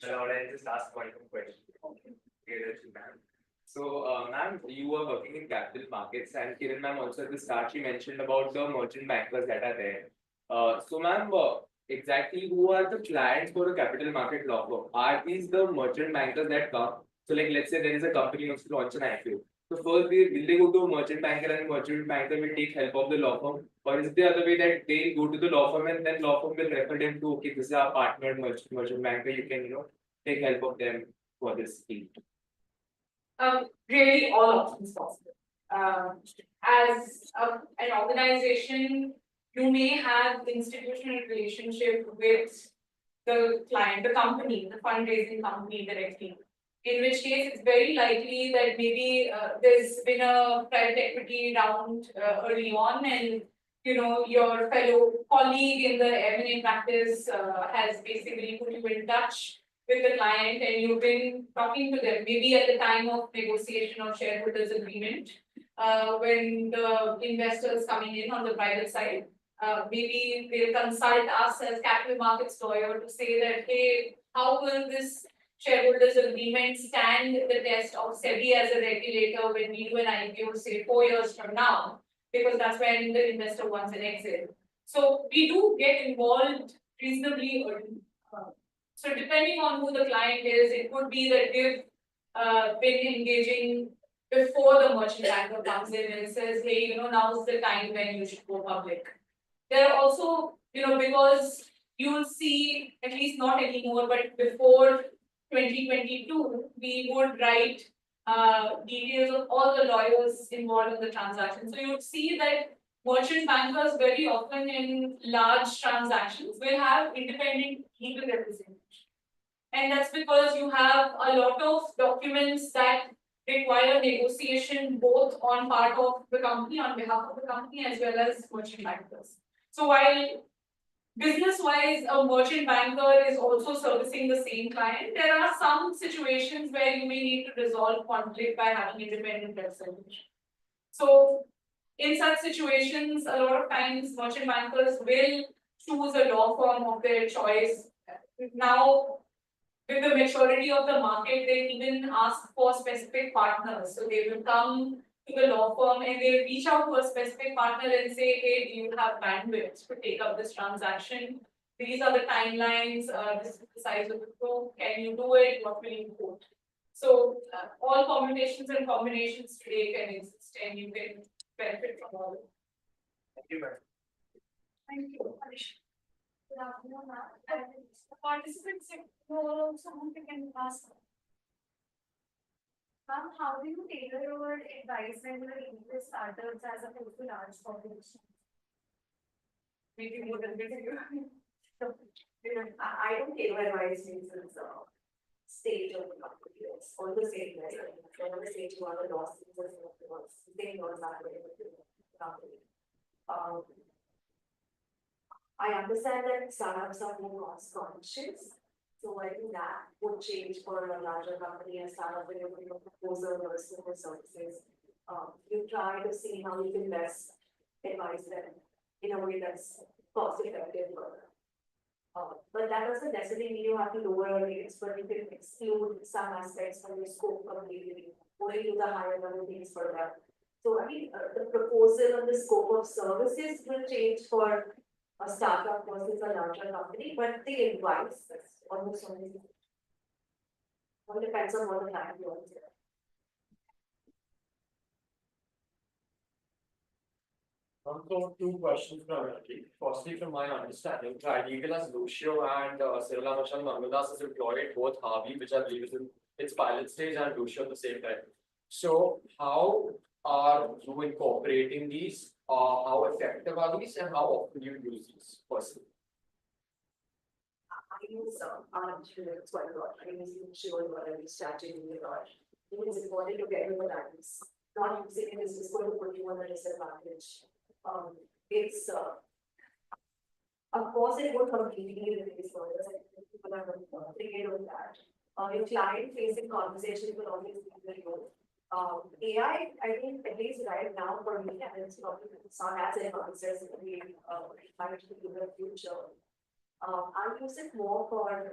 Allowed, I just ask one more question. Okay, that's it, ma'am. So, ma'am, you were working in capital markets, and Kiran ma'am also at the start she mentioned about the merchant bankers that are there. So, ma'am, exactly who are the clients for a capital market law firm? Are these the merchant bankers that come? So, like, let's say there is a company wants to launch an IPO. So, first will they go to a merchant banker and merchant banker will take help of the law firm? Or is it the other way that they go to the law firm and then law firm will refer them to, okay, this is our partner merchant banker, you can, take help of them for this scheme? Really all options possible. As an organization, you may have institutional relationship with the client, the company, the fundraising company directly. In which case, it's very likely that maybe there's been a private equity round early on, and your fellow colleague in the M&A practice has basically put you in touch with the client, and you've been talking to them maybe at the time of negotiation of shareholders agreement when the investors coming in on the private side. Maybe they'll consult us as capital markets lawyer to say that, hey, how will this shareholders agreement stand the test of SEBI as a regulator when we do an IPO, say 4 years from now, because that's when the investor wants an exit. So we do get involved reasonably early. So depending on who the client is, it could be that they've been engaging before the merchant banker comes in and says, hey, now's the time when you should go public. There are also, because you'll see, at least not anymore, but before 2022, we would write details of all the lawyers involved in the transaction. So you would see that merchant bankers very often in large transactions will have independent legal representation. And that's because you have a lot of documents that require negotiation both on part of the company, on behalf of the company, as well as merchant bankers. So while business-wise, a merchant banker is also servicing the same client, there are some situations where you may need to resolve conflict by having independent representation. So in such situations, a lot of times merchant bankers will choose a law firm of their choice. Now, with the maturity of the market, they even ask for specific partners. So they will come to the law firm and they reach out to a specific partner and say, hey, do you have bandwidth to take up this transaction? These are the timelines, this is the size of the group, can you do it, what will you quote? So all combinations and combinations today can exist and you can benefit from all of it. Thank you, ma'am. Thank you, Alish. Good afternoon, ma'am. And the participants who are also who can ask. Ma'am, how do you tailor your advice when you are in the startups as opposed to large corporations? Maybe more than this. I don't take my advice since stage of the company. It's all the same, right? Whenever the stage you are the loss, it's the same laws are available to the company. I understand that startups are more cost conscious. So I think that would change for a larger company and startup when you're putting a proposal or similar services. You try to see how you can best advise them in a way that's cost effective for them. But that doesn't necessarily mean you have to lower your rates, but you can exclude some aspects from your scope completely, only do the higher level things for them. So I mean, the proposal and the scope of services will change for a startup versus a larger company, but the advice is almost always. All depends on what the client wants. So two questions primarily. Firstly, from my understanding, Trilegal as Lucio and Sirla Machal Mangadas has employed both Harvey, which I believe is in its pilot stage, and Lucio at the same time. So how are you incorporating these? How effective are these and how often do you use these personally? I use articulate quite a lot. I use sure what I use strategy a lot. I think it's important to get over that. It's not using it is just going to put you on a disadvantage. It's of course it won't completely replace lawyers. I think people are thinking of that. Your client facing conversations will always be very good. AI, I think at least right now for me, and it's probably not as advanced as we might be in the future. I use it more for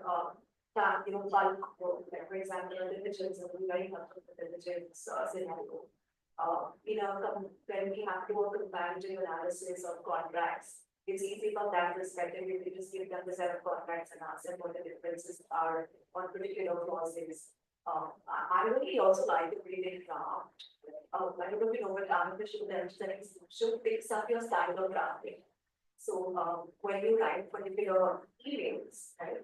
bulk work, like for example, diligence is very helpful with diligence scenario. When we have to work comparative analysis of contracts, it's easy from that perspective. We can just give them the set of contracts and ask them what the differences are on particular clauses. I really also like to read it draft. I don't know if you know what artificial intelligence should picks up your style of drafting. So when you write particular emails, right?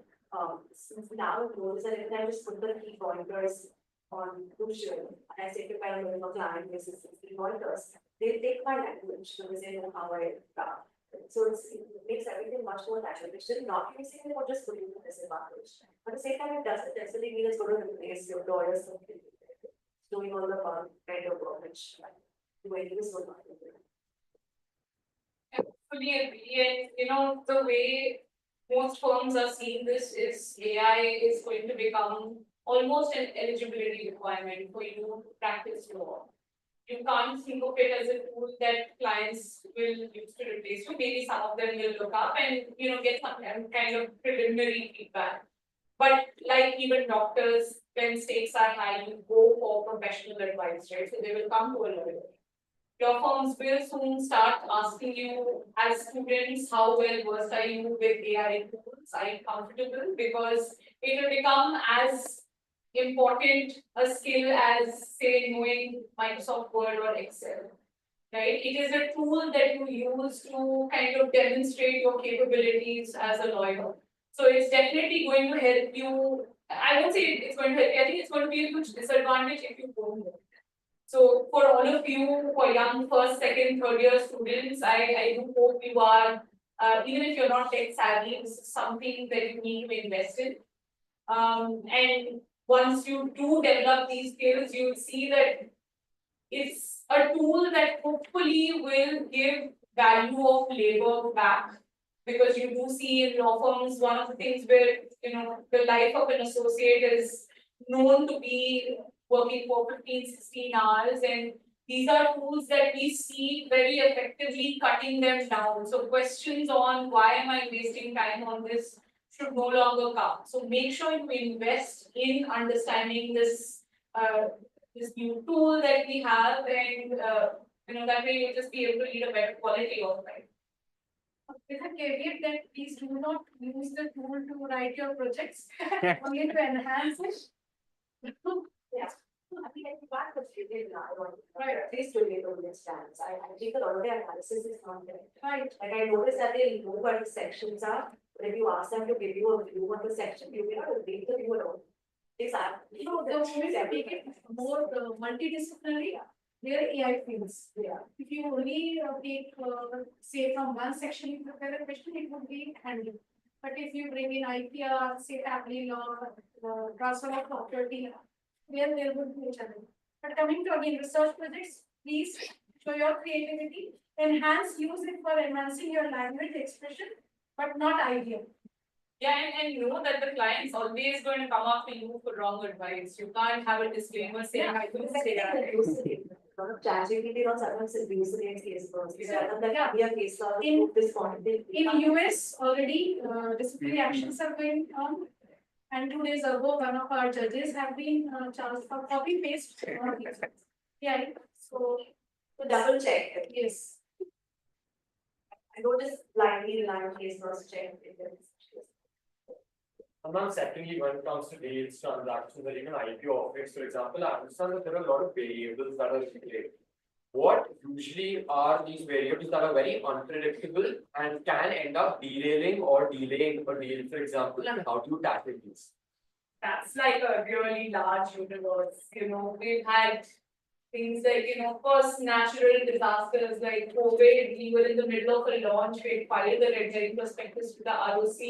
Since now it knows that if I just put the key pointers on Crucial, and I say prepare a client basis key pointers, they take my language to say how I draft. So it makes everything much more natural. It should not be using it or just putting the disadvantage. But at the same time, it doesn't necessarily mean it's going to replace your lawyers doing all the kind of work which doing this will not do. Fully agree, and the way most firms are seeing this is AI is going to become almost an eligibility requirement for you to practice law. You can't think of it as a tool that clients will use to replace you. Maybe some of them will look up and get some kind of preliminary feedback. But like even doctors, when stakes are high, you go for professional advice, right? So they will come to a lawyer. Your firms will soon start asking you as students, how well versed are you with AI tools? Are you comfortable? Because it will become as important a skill as, say, knowing Microsoft Word or Excel. Right? It is a tool that you use to kind of demonstrate your capabilities as a lawyer. So it's definitely going to help you. I won't say it's going to help you. I think it's going to be a huge disadvantage if you don't know. So for all of you who are young first, second, third year students, I do hope you are, even if you're not tech savvy, this is something that you need to invest in. And once you do develop these skills, you'll see that it's a tool that hopefully will give value of labor back. Because you do see in law firms, one of the things where the life of an associate is known to be working for 15, 16 hours, and these are tools that we see very effectively cutting them down. So questions on why am I wasting time on this should no longer come. So make sure you invest in understanding this this new tool that we have, and that way you'll just be able to lead a better quality of life. With a caveat that please do not use the tool to write your projects, only to enhance it. Yeah. I think one of the things I want at least to relate on this stance. I think a lot of their analysis is not there. Right. Like I noticed that they know what the sections are, but if you ask them to give you a view on the section, you cannot read the view at all. Exactly. The moment you take it more multidisciplinary, there are AI fields. Yeah. If you only take, say, from one section, you prepare a question, it would be handy. But if you bring in IPR, say, family law, transfer of property, there would be a challenge. But coming to again research projects, please show your creativity, use it for enhancing your language expression, but not idea. Yeah, and know that the client's always going to come up to you for wrong advice. You can't have a disclaimer saying I will say that. ChatGPT or sometimes abuse against case laws. In US already disciplinary actions are going on. And 2 days ago, one of our judges have been charged for copy paste. Yeah, so double check. Yes. I don't just blindly rely on case laws to check. And then secondly, when it comes to deals, transactions, or even IPO offerings, for example, I understand that there are a lot of variables that are played. What usually are these variables that are very unpredictable and can end up derailing or delaying a deal, for example, and how do you tackle these? That's like a really large universe. We've had things like, first natural disasters like COVID, we were in the middle of a launch, we had filed the red herring prospectus to the ROC,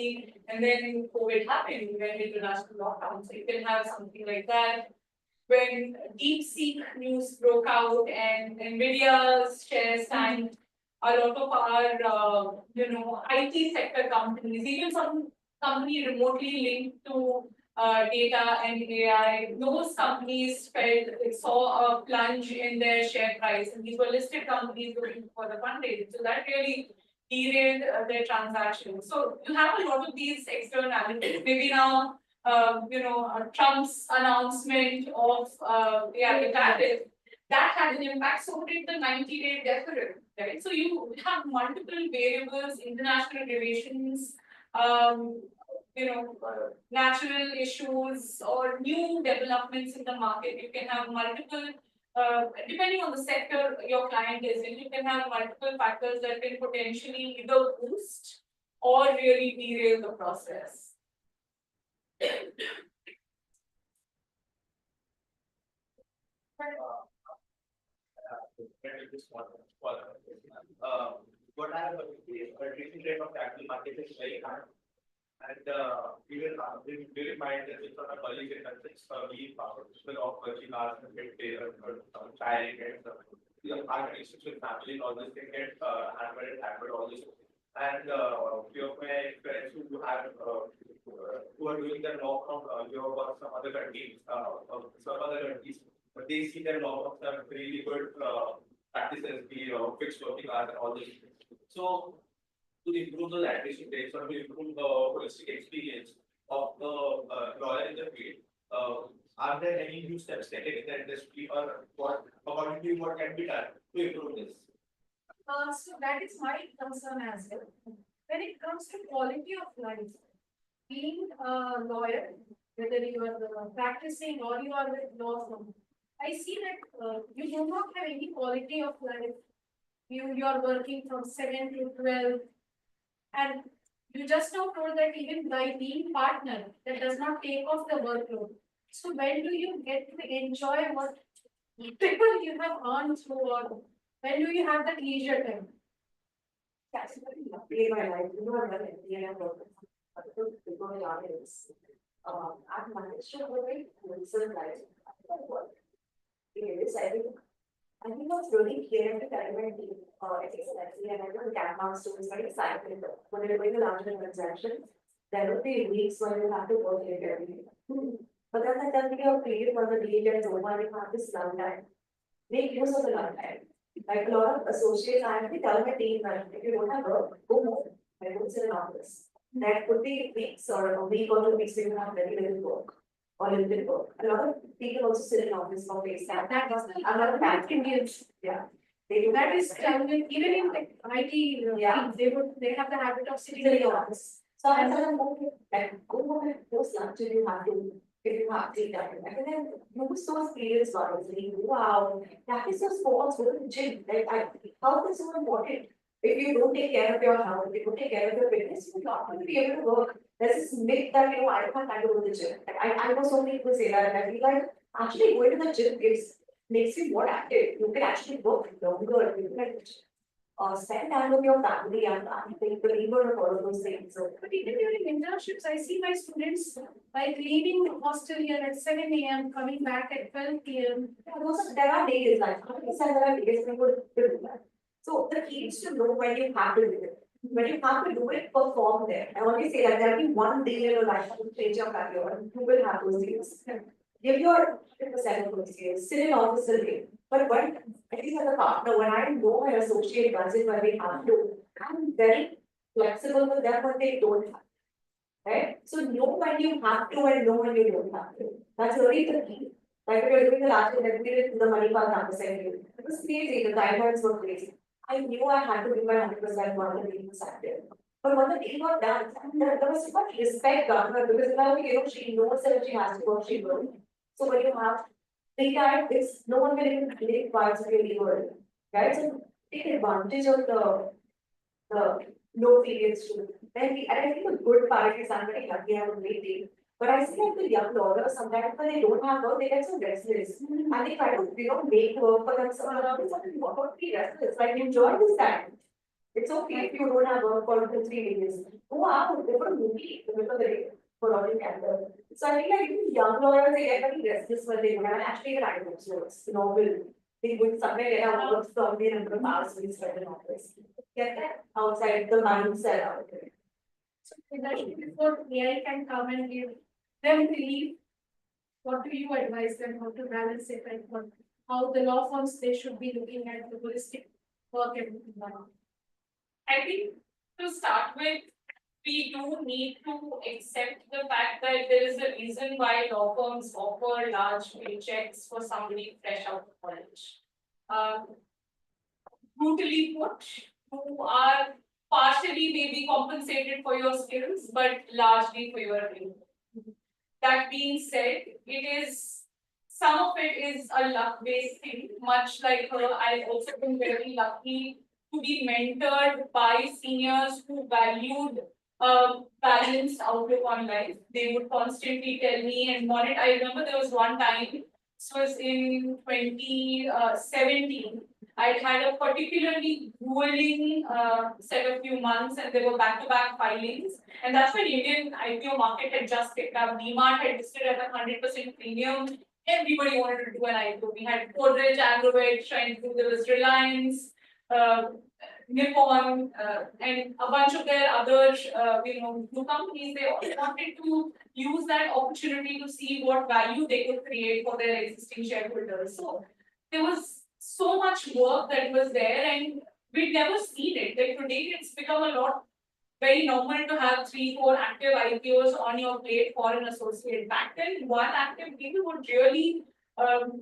and then COVID happened, we went into national lockdown, so you can have something like that. When DeepSeek news broke out and Nvidia's shares tanked, a lot of our, IT sector companies, even some company remotely linked to data and AI, those companies saw a plunge in their share price, and these were listed companies looking for the fundraising. So that really derailed their transactions. So you have a lot of these externalities. Maybe now, Trump's announcement of the tariff, that had an impact. So did the 90-day deferral, right? So you have multiple variables, international relations, natural issues or new developments in the market. You can have multiple, depending on the sector your client is in, you can have multiple factors that can potentially either boost or really derail the process. What I have recent rate of capital market is very high. And we will find that with our colleagues in countries, we will of working hours and get paid tiring and our relations with family and all this thing get hampered all this. And few of my friends who have who are doing their law from Europe or some other countries, but they see their law from some really good practices, the fixed working hours and all this. So to improve the admission rates or to improve the holistic experience of the lawyer in the field, are there any new steps taken in the industry, or what, according to you, what can be done to improve this? So that is my concern as well. When it comes to quality of life, being a lawyer, whether you are practicing or you are with law firm, I see that you do not have any quality of life. You are working from 7 to 12, and you just now told that even by being partner, that does not take off the workload. So when do you get to enjoy what people you have earned through, or when do you have that leisure time? That's really my life. You know, I'm an Indian worker. Before the audience, I've managed to work with certain life. Yes, I think what's really clear at the time when ethics and I know the Cat students very excited when they're doing a larger transaction. There will be weeks when you have to work late every day. But then that doesn't become clear when the day is over, you have this long time. Make use of the long time. Like a lot of associates, I have to tell my team that if you don't have work, go home. I don't sit in office. That could be weeks or a week or 2 weeks where you have very little work or limited work. A lot of people also sit in office for face time. That was A lot of that Indians. Yeah. They do That is even in like IT, Yeah. they have the habit of sitting in in the the office. office. So I tell them, like, go home and post lunch if you have to, if you have free time. And then use those periods wisely, go out, practice your sports, go to the gym. Like, health is so important. If you don't take care of your health, if you don't take care of your fitness, you're not going to be able to work. There's this myth that, I don't have time to go to the gym. Like, I know so many people say that, and I feel like actually going to the gym makes you more active. You can actually work longer. You can spend time with your family, and I think believer of all of those things. So, But even during internships, I see my students like leaving the hostel here at 7 a.m., coming back at 12 p.m. there are days like, there are days when people do that. So the key is to know when you have to do it. When you have to do it, perform there. I always say that there will be one day in your life to change your career, and you will have those days. Give your 100% of those days, sit in office all day. But when, at least as a partner, when I know my associate does it when they have to, I'm very flexible with them when they don't have. Right? So know when you have to and know when you don't have to. That's really the key. Like when you're doing the last year, we did the money part campus interview. It was crazy, the timelines were crazy. I knew I had to give my 100% one the team was active. But when the deal got done, there was so much respect done her because she knows that if she has to work, she will. So when you have free time, it's no one will even live parts of your legal, right? So take advantage of the no periods too. And I think the good part is I'm very lucky I have a great team. But I see like the young lawyers, sometimes when they don't have work, they get so restless. And they try to, make work for themselves around it, something what would be restless, like enjoy this time. It's okay if you don't have work for 2 3 days. Go out, go for a movie, remember the day for all you can do. So I feel like even young lawyers, they get very restless when they don't have, and actually write books, novel. They would somewhere get a work from the number of hours we spend in office. Get that outside the mindset out there. So especially before AI can come and give them relief, what do you advise them how to balance it and how the law firms they should be looking at the holistic work and life? I think to start with, we do need to accept the fact that there is a reason why law firms offer large paychecks for somebody fresh out of college. Brutally put, you are partially maybe compensated for your skills, but largely for your ability. That being said, some of it is a luck-based thing, much like her. I've also been very lucky to be mentored by seniors who valued balanced outlook on life. They would constantly tell me and monitor. I remember there was one time, this was in 2017. I'd had a particularly grueling set of few months, and there were back-to-back filings. And that's when Indian IPO market had just picked up. DMart had listed at a 100% premium. Everybody wanted to do an IPO. We had Godrej, Agroved trying to do. There was Reliance, Nippon, and a bunch of their other, new companies. They all wanted to use that opportunity to see what value they could create for their existing shareholders. So there was so much work that was there, and we'd never seen it. Like today, it's become a lot very normal to have 3-4 active IPOs on your plate for an associate. Back then, one active deal would really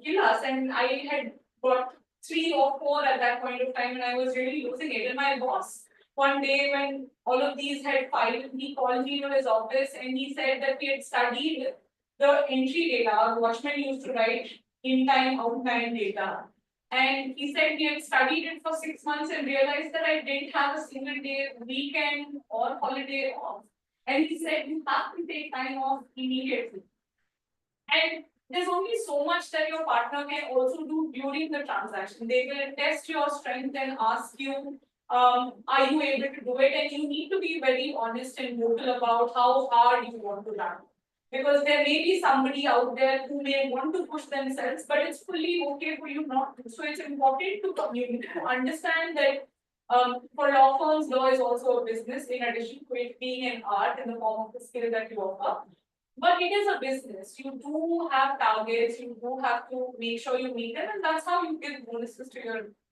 kill us, and I had got 3 or 4 at that point of time, and I was really losing it. And my boss, one day when all of these had filed, he called me to his office and he said that we had studied the entry data. Our watchmen used to write in time, out time data. And he said we had studied it for 6 months and realized that I didn't have a single day, weekend, or holiday off. And he said you have to take time off immediately. And there's only so much that your partner can also do during the transaction. They will test your strength and ask you, are you able to do it? And you need to be very honest and vocal about how hard you want to run. Because there may be somebody out there who may want to push themselves, but it's fully okay for you not to. So it's important to communicate, to understand that for law firms, law is also a business in addition to it being an art in the form of the skill that you offer. But it is a business. You do have targets, you do have to make sure you meet them, and that's how you give bonuses to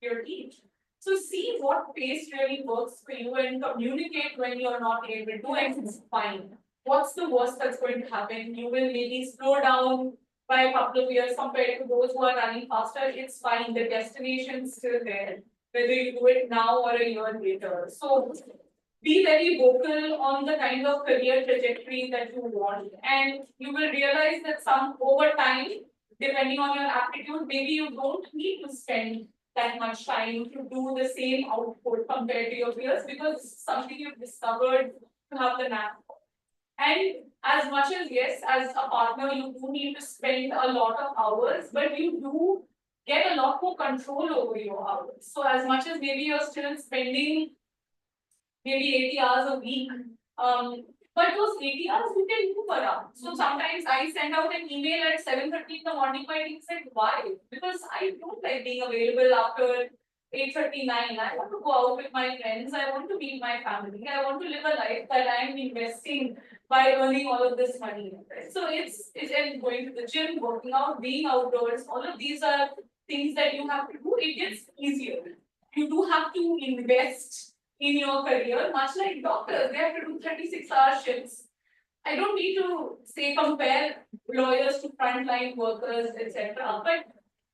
your team. So see what pace really works for you and communicate when you're not able to do it. It's fine. What's the worst that's going to happen? You will maybe slow down by a couple of years compared to those who are running faster. It's fine. The destination's still there, whether you do it now or a year later. So be very vocal on the kind of career trajectory that you want, and you will realize that over time, depending on your aptitude, maybe you don't need to spend that much time to do the same output compared to your peers because it's something you've discovered to have the knack for. And as much as yes, as a partner, you do need to spend a lot of hours, but you do get a lot more control over your hours. So as much as maybe you're still spending maybe 80 hours a week. But those 80 hours you can move around. So sometimes I send out an email at 7:30 in the morning. My team said, why? Because I don't like being available after 8:39. I want to go out with my friends. I want to meet my family. I want to live a life that I am investing by earning all of this money. So it's and going to the gym, working out, being outdoors. All of these are things that you have to do. It gets easier. You do have to invest in your career, much like doctors, they have to do 36-hour shifts. I don't need to say compare lawyers to frontline workers, etc. But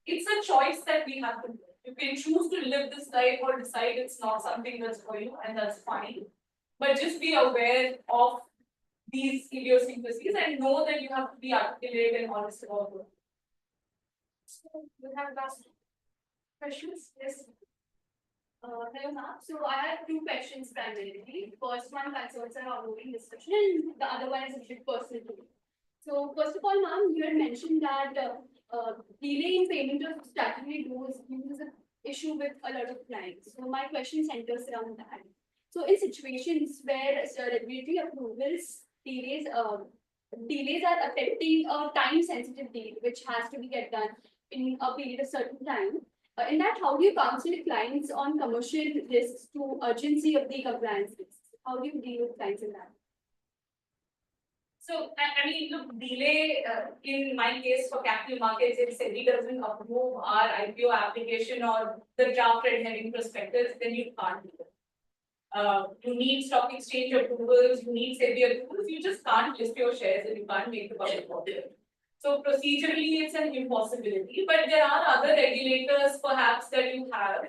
it's a choice that we have to do. You can choose to live this life or decide it's not something that's for you, and that's fine. But just be aware of these idiosyncrasies and know that you have to be articulate and honest about it. So we have last questions. Yes. Hello, ma'am. So I have 2 questions primarily. First one concerns our ongoing discussion, and the other one is a bit personal to me. So first of all, ma'am, you had mentioned that delay in payment of statutory dues is an issue with a lot of clients. So my question centers around that. So in situations where regulatory approvals delays are affecting a time-sensitive deal, which has to be get done in a period of certain time. In that, how do you counsel clients on commercial risks to urgency of the compliance risks? How do you deal with clients in that? So, I mean, look, delay in my case for capital markets, if SEBI doesn't approve our IPO application or the draft red herring prospectus, then you can't do it. You need stock exchange approvals, you need SEBI approvals, you just can't list your shares and you can't make the public popular. So procedurally, it's an impossibility, but there are other regulators perhaps that you have.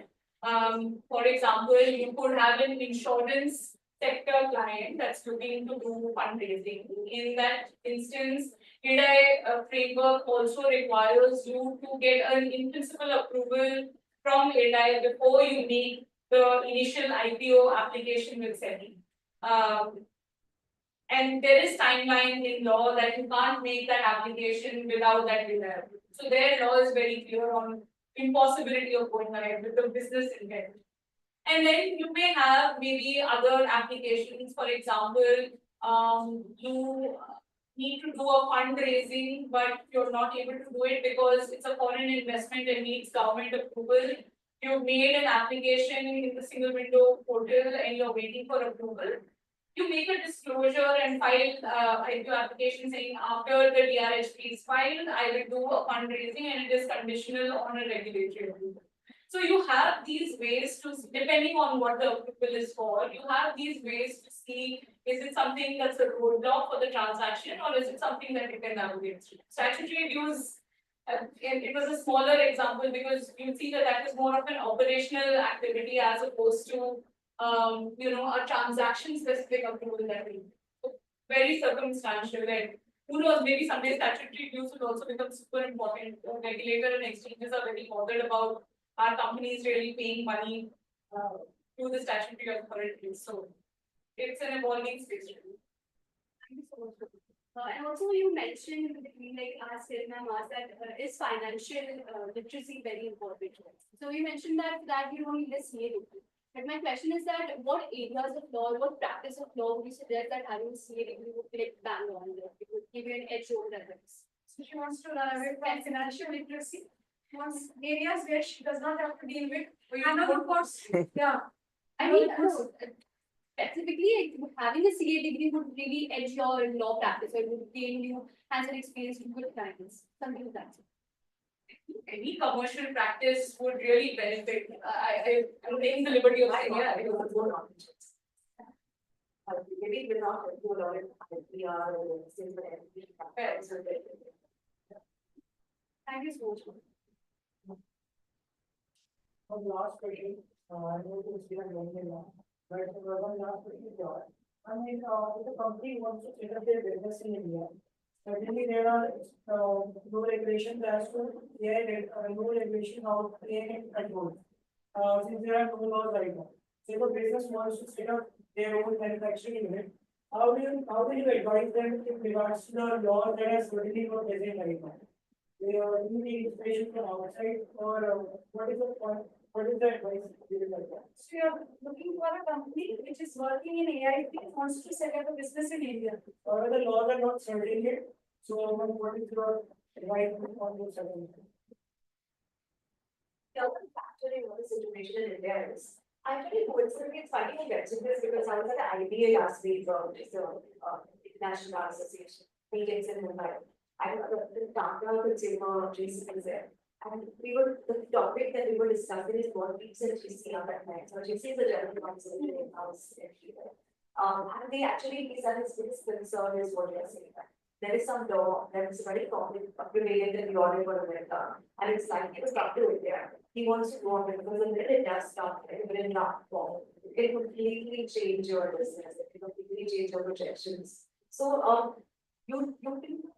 For example, you could have an insurance sector client that's looking to do fundraising. In that instance, IDAI framework also requires you to get an in-principle approval from IDAI before you make the initial IPO application with SEBI. And there is timeline in law that you can't make that application without that delay. So their law is very clear on impossibility of going ahead with the business intent. And then you may have maybe other applications, for example, you need to do a fundraising, but you're not able to do it because it's a foreign investment and needs government approval. You've made an application in the single window portal and you're waiting for approval. You make a disclosure and file IPO application saying after the DRHP is filed, I will do a fundraising and it is conditional on a regulatory approval. So you have these ways to, depending on what the approval is for, you have these ways to see, is it something that's a roadblock for the transaction or is it something that you can navigate through? Statutory dues, it was a smaller example because you see that that is more of an operational activity as opposed to a transaction specific approval that we so very circumstantial and who knows, maybe someday statutory dues will also become super important. Regulator and exchanges are very bothered about our companies really paying money to the statutory authorities. So it's an evolving space really. Thank you so much. And also you mentioned, like as ma'am asked that is financial literacy very important? So you mentioned that you don't need a CA degree. But my question is that what areas of law, what practice of law would you suggest that having a CA degree would like bang on there? It would give you an edge over others. So she wants to run away from financial literacy. She wants areas where she does not have to deal with. And of course, yeah. I mean, specifically, having a CA degree would really edge your law practice, or it would gain you hands-on experience with good clients, something like that. Any commercial practice would really benefit. I'm taking the liberty of saying, yeah, I don't want to go on. Maybe we're not do a lot of PR or things like that. Thank you so much. One last question, I know this is a long one, but one last question. I mean, if the company wants to set up their business in India, certainly there are no regulations as to no regulation how AI can control. Since there are no laws right now. So if a business wants to set up their own manufacturing unit, how do you advise them in regards to the law that are certainly not present right now? They are need inspiration from outside, or what is the point? What is the advice given like that? So you're looking for a company which is working in AI field, wants to set up a business in India. Or the laws are not certain yet, so what is your advice on those certain? The other factor in the situation in India is, actually coincidentally, it's funny I mentioned this because I was at the IBA last week, International Art Association meetings in Mumbai. I was the Tata Consumer GC was there. And the topic that we were discussing is what keeps a GC up at night. So GC is a general counsel in house everywhere. And they actually, he said his biggest concern is what you're saying. There is some law that is very prevalent in the audit for America. And it's like, it was up to India. He wants to go on it because the minute it does stop, it will not fall. It will completely change your business. It will completely change your projections. So, you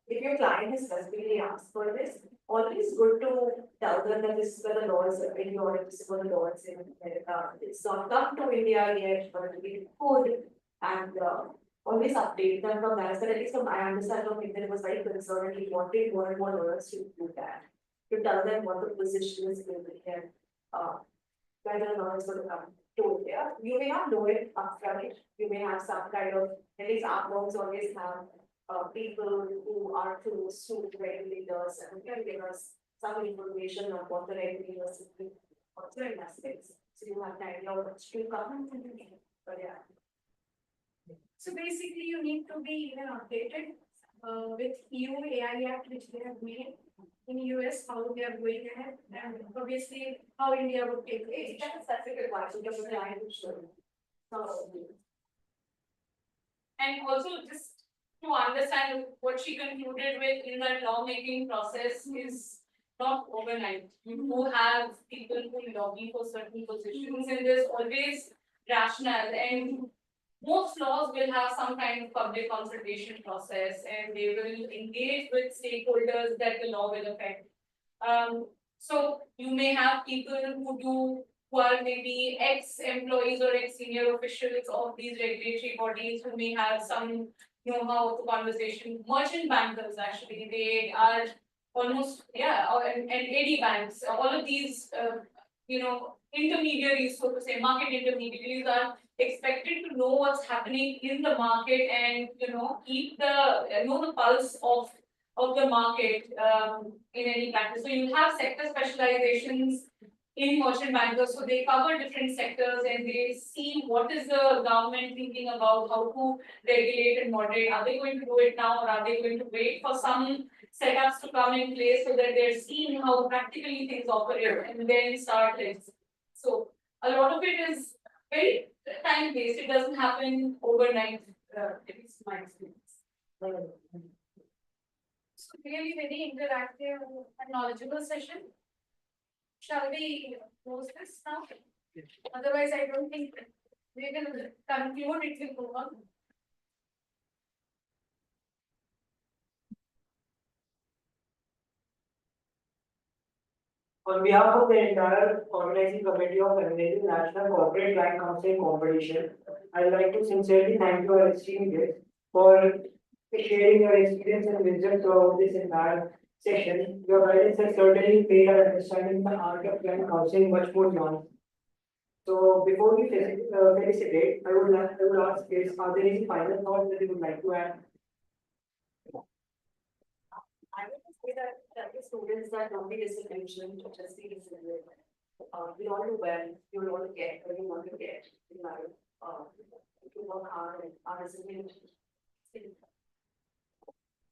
if your client has specifically asked for this, always good to tell them that this is where the laws are in order, this is where the laws in America. It's not come to India yet, but it could. And always update them from that, but at least from my understanding of India, it was very concerned and he wanted more and more lawyers to do that. To tell them what the position is going to be and, whether or not it's going to come to India. You may not know it upfront, you may have some kind of, at least our firms always have, people who are close to regulators and can give us some information on what the regulators do, what's their aspects. So you have an idea of what's to come, but yeah. So basically, you need to be even updated with EU AI Act, which they have made in US, how they are going ahead, and obviously how India would take it. That's a good question, because the client is sure. And also just to understand what she concluded with in that lawmaking process is not overnight. You do have people who lobby for certain positions and there's always rationale and most laws will have some kind of public consultation process and they will engage with stakeholders that the law will affect. So you may have people who are maybe ex-employees or ex-senior officials of these regulatory bodies who may have some know-how of the conversation. Merchant bankers actually, they are almost, and AD banks, all of these, intermediaries, so to say, market intermediaries are expected to know what's happening in the market and, keep know the pulse of the market in any practice. So you have sector specializations in merchant bankers, so they cover different sectors and they see what is the government thinking about how to regulate and moderate. Are they going to do it now or are they going to wait for some setups to come in place so that they're seeing how practically things operate and then start it. So a lot of it is very time based. It doesn't happen overnight, at least my experience. So really very interactive and knowledgeable session. Shall we close this now? Otherwise, I don't think we will conclude, it will go on. On behalf of the entire organizing committee of Amazing National Corporate Client Counseling Competition, I'd like to sincerely thank you, our esteemed guests, for sharing your experience and wisdom throughout this entire session. Your guidance has certainly made our understanding the art of client counseling much more nuanced. So before we felicitate, I would ask is, are there any final thoughts that you would like to add? I would just say that the students that don't be disillusioned, just be resilient. We all do well, you will all get where you want to get in life. If you work hard and are resilient.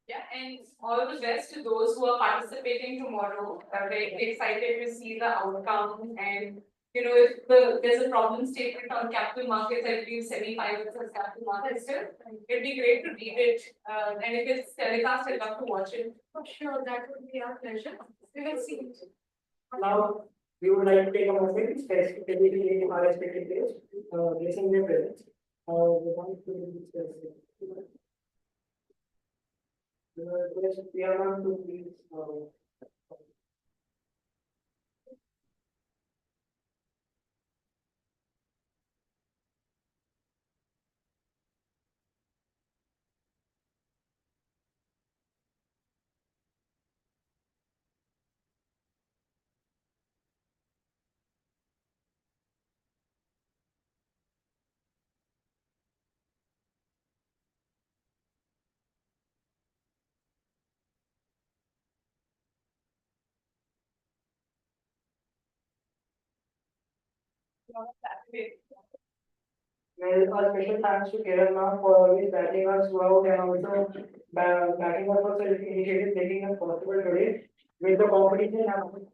Yeah, and all the best to those who are participating tomorrow. Very excited to see the outcome and if there's a problem statement on capital markets, I believe semi-finals as capital markets still. It'd be great to read it. And if it's telecast, I'd love to watch it. For sure, that would be our pleasure. We will see it. Now, we would like to take a moment, specifically our respective guests, placing their presence. We want to discuss it. We are going to please. Well, a special thanks to Kerala for always backing us throughout and also backing us for the initiative making us possible today with the competition happening.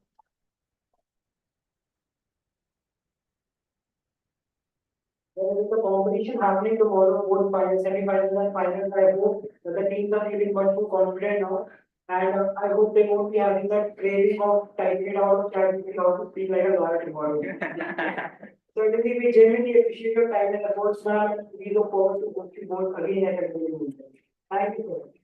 With the competition happening tomorrow, both finals, semi-finals and finals, I hope that the teams are feeling much more confident now. And I hope they won't be having that craving of typing it out, typing it out to speak like a lawyer tomorrow. Certainly, we genuinely appreciate your time and efforts, ma'am. We look forward to hosting both again at a very good time. Thank you so much.